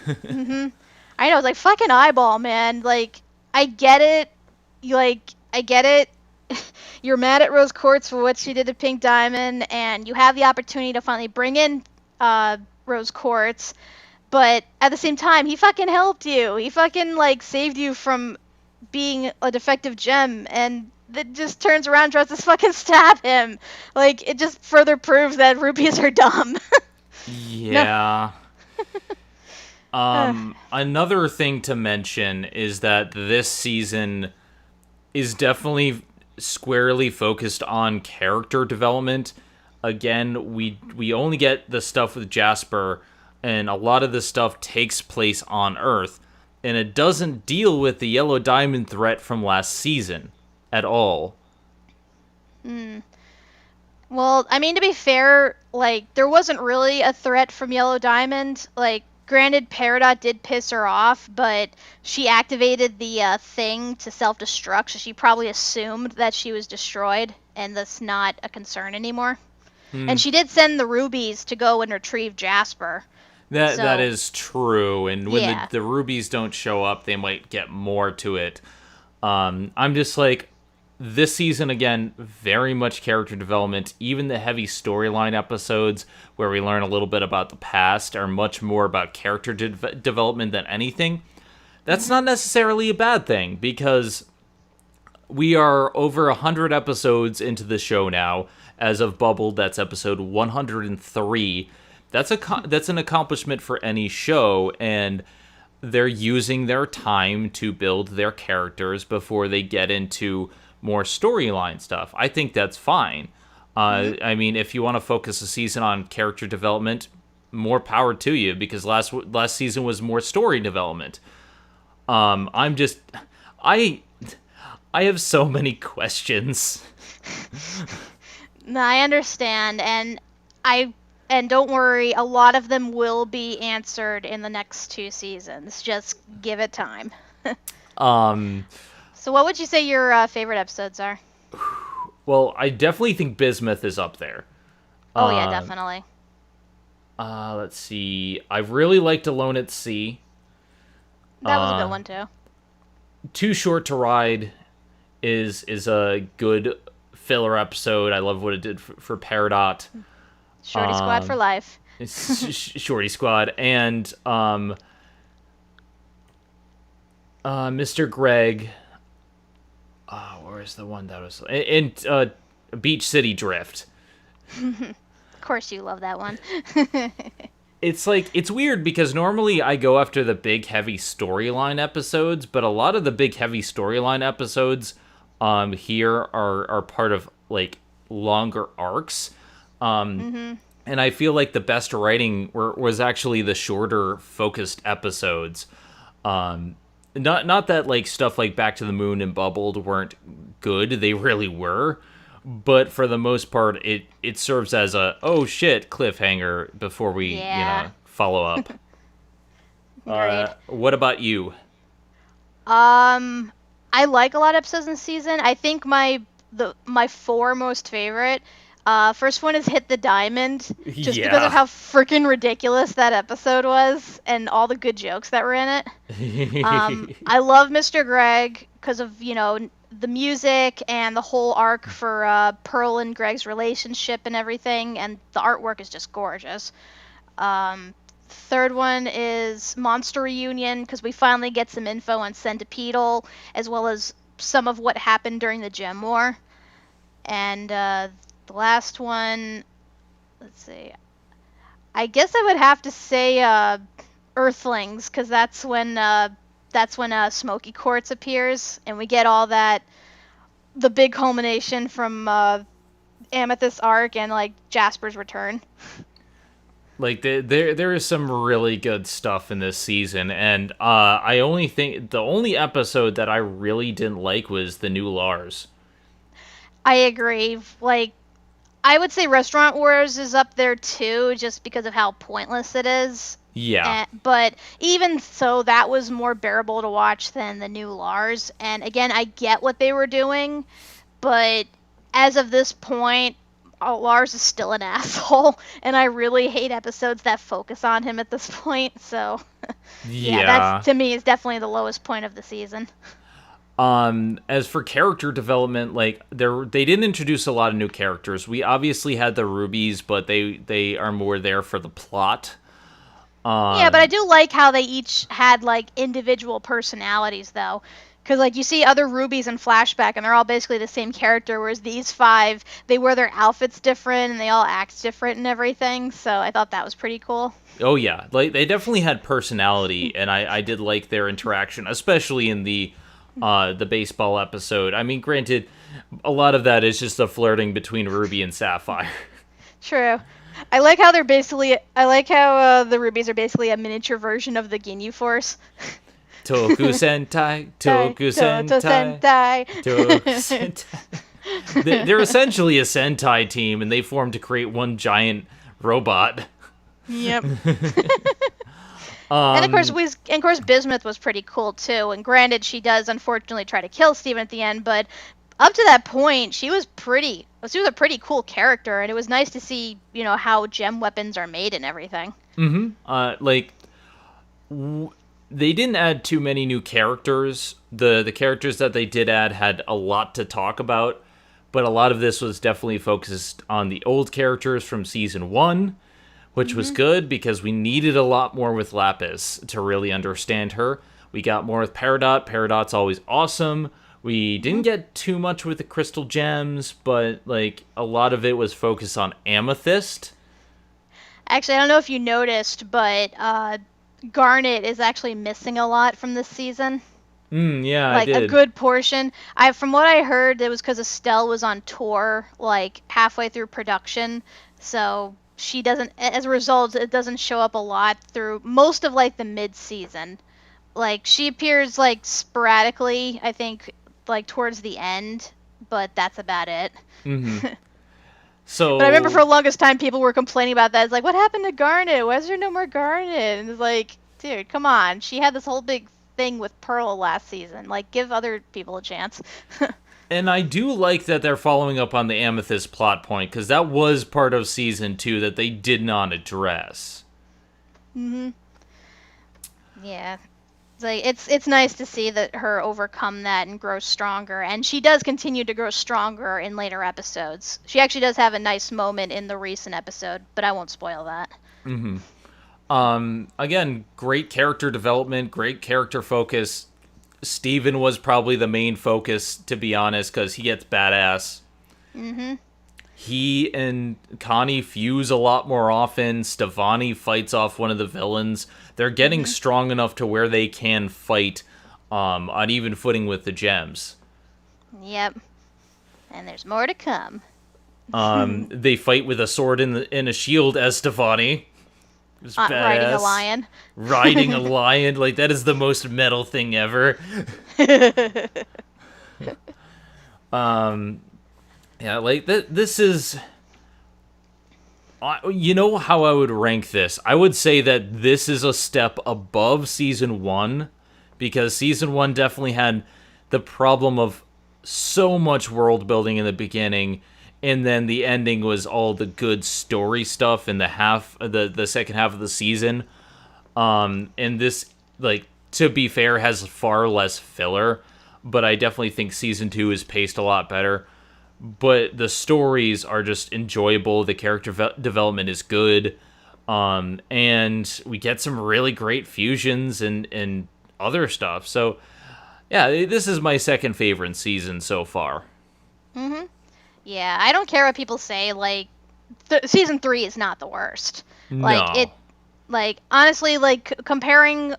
I know, like, fucking eyeball, man. Like, I get it. I get it. You're mad at Rose Quartz for what she did to Pink Diamond, and you have the opportunity to finally bring in Rose Quartz, but at the same time, he fucking helped you. He fucking, like, saved you from being a defective gem, and it just turns around and tries to fucking stab him. Like, it just further proves that rubies are dumb. Yeah. Another thing to mention is that this season is definitely squarely focused on character development. Again, we only get the stuff with Jasper, and a lot of the stuff takes place on Earth, and it doesn't deal with the Yellow Diamond threat from last season at all. Well, I mean, to be fair, like, there wasn't really a threat from Yellow Diamond. Like, granted, Peridot did piss her off, but she activated the thing to self-destruct, so she probably assumed that she was destroyed, and that's not a concern anymore. And she did send the rubies to go and retrieve Jasper. That is true, and when the rubies don't show up, they might get more to it. I'm just like, this season, again, very much character development. Even the heavy storyline episodes where we learn a little bit about the past are much more about character development than anything. That's not necessarily a bad thing, because we are over 100 episodes into the show now. As of Bubbled, that's episode 103. That's an accomplishment for any show, and they're using their time to build their characters before they get into more storyline stuff. I think that's fine. I mean, if you want to focus a season on character development, more power to you, because last season was more story development. I have so many questions. No, I understand, and don't worry, a lot of them will be answered in the next 2 seasons. Just give it time. So what would you say your favorite episodes are? Well, I definitely think Bismuth is up there. Oh, yeah, definitely. Let's see. I really liked Alone at Sea. That was a good one, too. Too Short to Ride is a good filler episode. I love what it did for Peridot. Shorty Squad for life. Shorty Squad. And Mr. Gregg. Where's the one that was in Beach City Drift? Of course you love that one. It's like, it's weird because normally I go after the big heavy storyline episodes, but a lot of the big heavy storyline episodes here are part of like longer arcs. And I feel like the best writing was actually the shorter focused episodes. Not that like stuff like Back to the Moon and Bubbled weren't good, they really were, but for the most part it serves as a oh shit cliffhanger before we follow up. What about you? I like a lot of episodes in the season. I think my 4 most favorite. First one is Hit the Diamond, just because of how freaking ridiculous that episode was and all the good jokes that were in it. I love Mr. Gregg because of, the music and the whole arc for Pearl and Gregg's relationship and everything, and the artwork is just gorgeous. Third one is Monster Reunion, because we finally get some info on Centipedal, as well as some of what happened during the Gem War. And the last one, let's see, I guess I would have to say Earthlings, because that's when Smoky Quartz appears, and we get all that, the big culmination from Amethyst Arc and like Jasper's return. Like there is some really good stuff in this season, and I only think the only episode that I really didn't like was the new Lars. I agree. Like, I would say Restaurant Wars is up there too, just because of how pointless it is. Yeah. But even so, that was more bearable to watch than the new Lars. And again, I get what they were doing, but as of this point, Lars is still an asshole, and I really hate episodes that focus on him at this point. So, yeah, that's to me is definitely the lowest point of the season. As for character development, like they didn't introduce a lot of new characters. We obviously had the Rubies, but they are more there for the plot. Yeah, but I do like how they each had like individual personalities, though. Because, like, you see other Rubies in flashback, and they're all basically the same character, whereas these 5, they wear their outfits different, and they all act different and everything, so I thought that was pretty cool. Oh, yeah. Like, they definitely had personality, and I did like their interaction, especially in the baseball episode. I mean, granted, a lot of that is just the flirting between Ruby and Sapphire. True. I like how the Rubies are basically a miniature version of the Ginyu Force. Toku Sentai, Toku Sentai, Toku Sentai. They're essentially a Sentai team, and they formed to create one giant robot. Yep. And of course, Bismuth was pretty cool too. And granted, she does unfortunately try to kill Steven at the end, but up to that point, she was a pretty cool character, and it was nice to see, how gem weapons are made and everything. They didn't add too many new characters. The characters that they did add had a lot to talk about, but a lot of this was definitely focused on the old characters from Season 1, which was good because we needed a lot more with Lapis to really understand her. We got more with Peridot. Peridot's always awesome. We didn't get too much with the crystal gems, but like a lot of it was focused on Amethyst. Actually, I don't know if you noticed, but Garnet is actually missing a lot from this season. Yeah, like I did. A good portion. From what I heard, it was because Estelle was on tour, like halfway through production, so she doesn't. As a result, it doesn't show up a lot through most of like the mid-season. Like she appears like sporadically, I think, like towards the end, but that's about it. So, but I remember for the longest time, people were complaining about that. It's like, what happened to Garnet? Why is there no more Garnet? And it's like, dude, come on. She had this whole big thing with Pearl last season. Like, give other people a chance. And I do like that they're following up on the Amethyst plot point, because that was part of Season 2 that they did not address. Yeah. It's nice to see that her overcome that and grow stronger, and she does continue to grow stronger in later episodes. She actually does have a nice moment in the recent episode, but I won't spoil that. Again, great character development, great character focus. Steven was probably the main focus, to be honest, because he gets badass. He and Connie fuse a lot more often. Stevani fights off one of the villains. They're getting strong enough to where they can fight on even footing with the gems. Yep. And there's more to come. They fight with a sword and a shield as Stevani. Riding a lion. Riding a lion. Like, that is the most metal thing ever. Yeah, like, this is... You know how I would rank this? I would say that this is a step above Season 1, because Season 1 definitely had the problem of so much world building in the beginning, and then the ending was all the good story stuff in the second half of the season. And this, like, to be fair, has far less filler, but I definitely think Season 2 is paced a lot better. But the stories are just enjoyable. The character development is good. And we get some really great fusions and other stuff. So, yeah, this is my second favorite season so far. Yeah, I don't care what people say. Like, Season 3 is not the worst. No. Honestly, like, comparing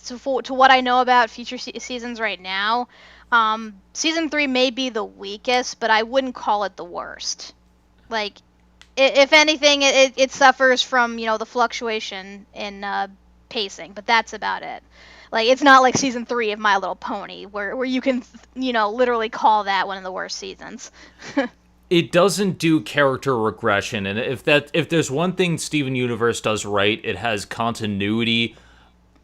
to what I know about future seasons right now, Season 3 may be the weakest, but I wouldn't call it the worst. Like, if anything, it suffers from, the fluctuation in pacing, but that's about it. Like, it's not like Season 3 of My Little Pony, where you can, literally call that one of the worst seasons. It doesn't do character regression, and if there's one thing Steven Universe does right, it has continuity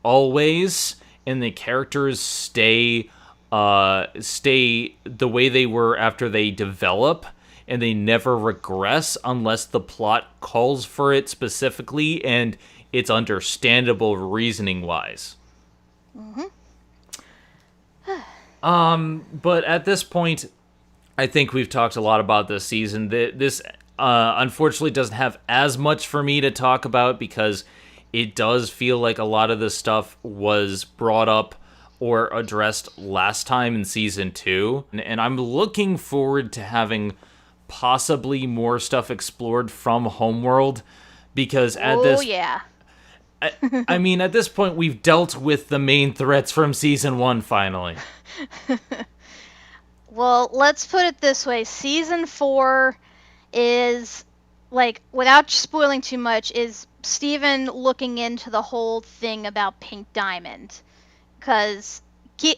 always, and the characters stay stay the way they were after they develop, and they never regress unless the plot calls for it specifically and it's understandable reasoning-wise. But at this point, I think we've talked a lot about this season. This unfortunately doesn't have as much for me to talk about because it does feel like a lot of this stuff was brought up or addressed last time in Season 2. And I'm looking forward to having possibly more stuff explored from Homeworld, because at I mean, at this point, we've dealt with the main threats from Season 1, finally. Well, let's put it this way. Season 4 is, like, without spoiling too much, is Steven looking into the whole thing about Pink Diamond. Because,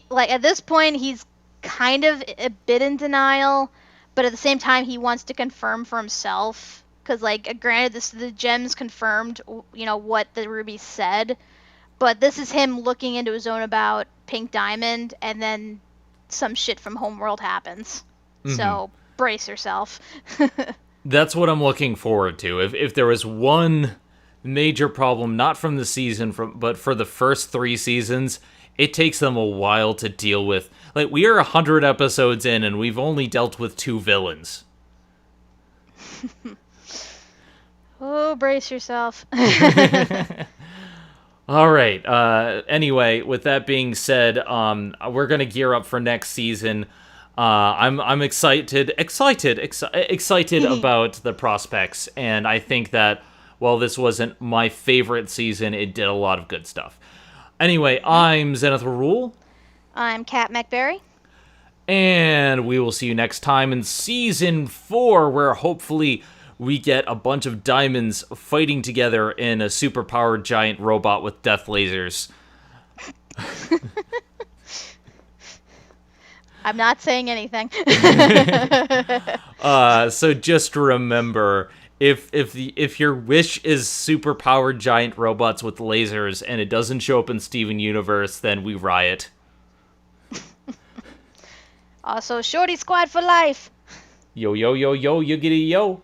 like, at this point, he's kind of a bit in denial, but at the same time, he wants to confirm for himself. Because, like, granted, the gems confirmed, you know, what the ruby said, but this is him looking into his own about Pink Diamond, and then some shit from Homeworld happens. So, brace yourself. That's what I'm looking forward to. If there was one major problem, not from the season, but for the first 3 seasons, it takes them a while to deal with. Like, we are 100 episodes in, and we've only dealt with 2 villains. Oh, brace yourself. All right. Anyway, with that being said, we're gonna gear up for next season. I'm excited about the prospects, and I think that while this wasn't my favorite season, it did a lot of good stuff. Anyway, I'm Zenith Rule. I'm Kat Macberrie. And we will see you next time in Season 4, where hopefully we get a bunch of diamonds fighting together in a superpowered giant robot with death lasers. I'm not saying anything. So just remember, if your wish is superpowered giant robots with lasers and it doesn't show up in Steven Universe, then we riot. Also, Shorty Squad for life. Yo, yo, yo, yo, you get a yo.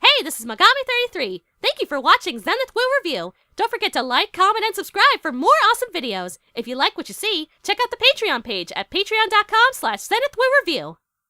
Hey, this is Megami33. Thank you for watching Zenith Will Review. Don't forget to like, comment, and subscribe for more awesome videos. If you like what you see, check out the Patreon page at patreon.com/ZenithWillReview.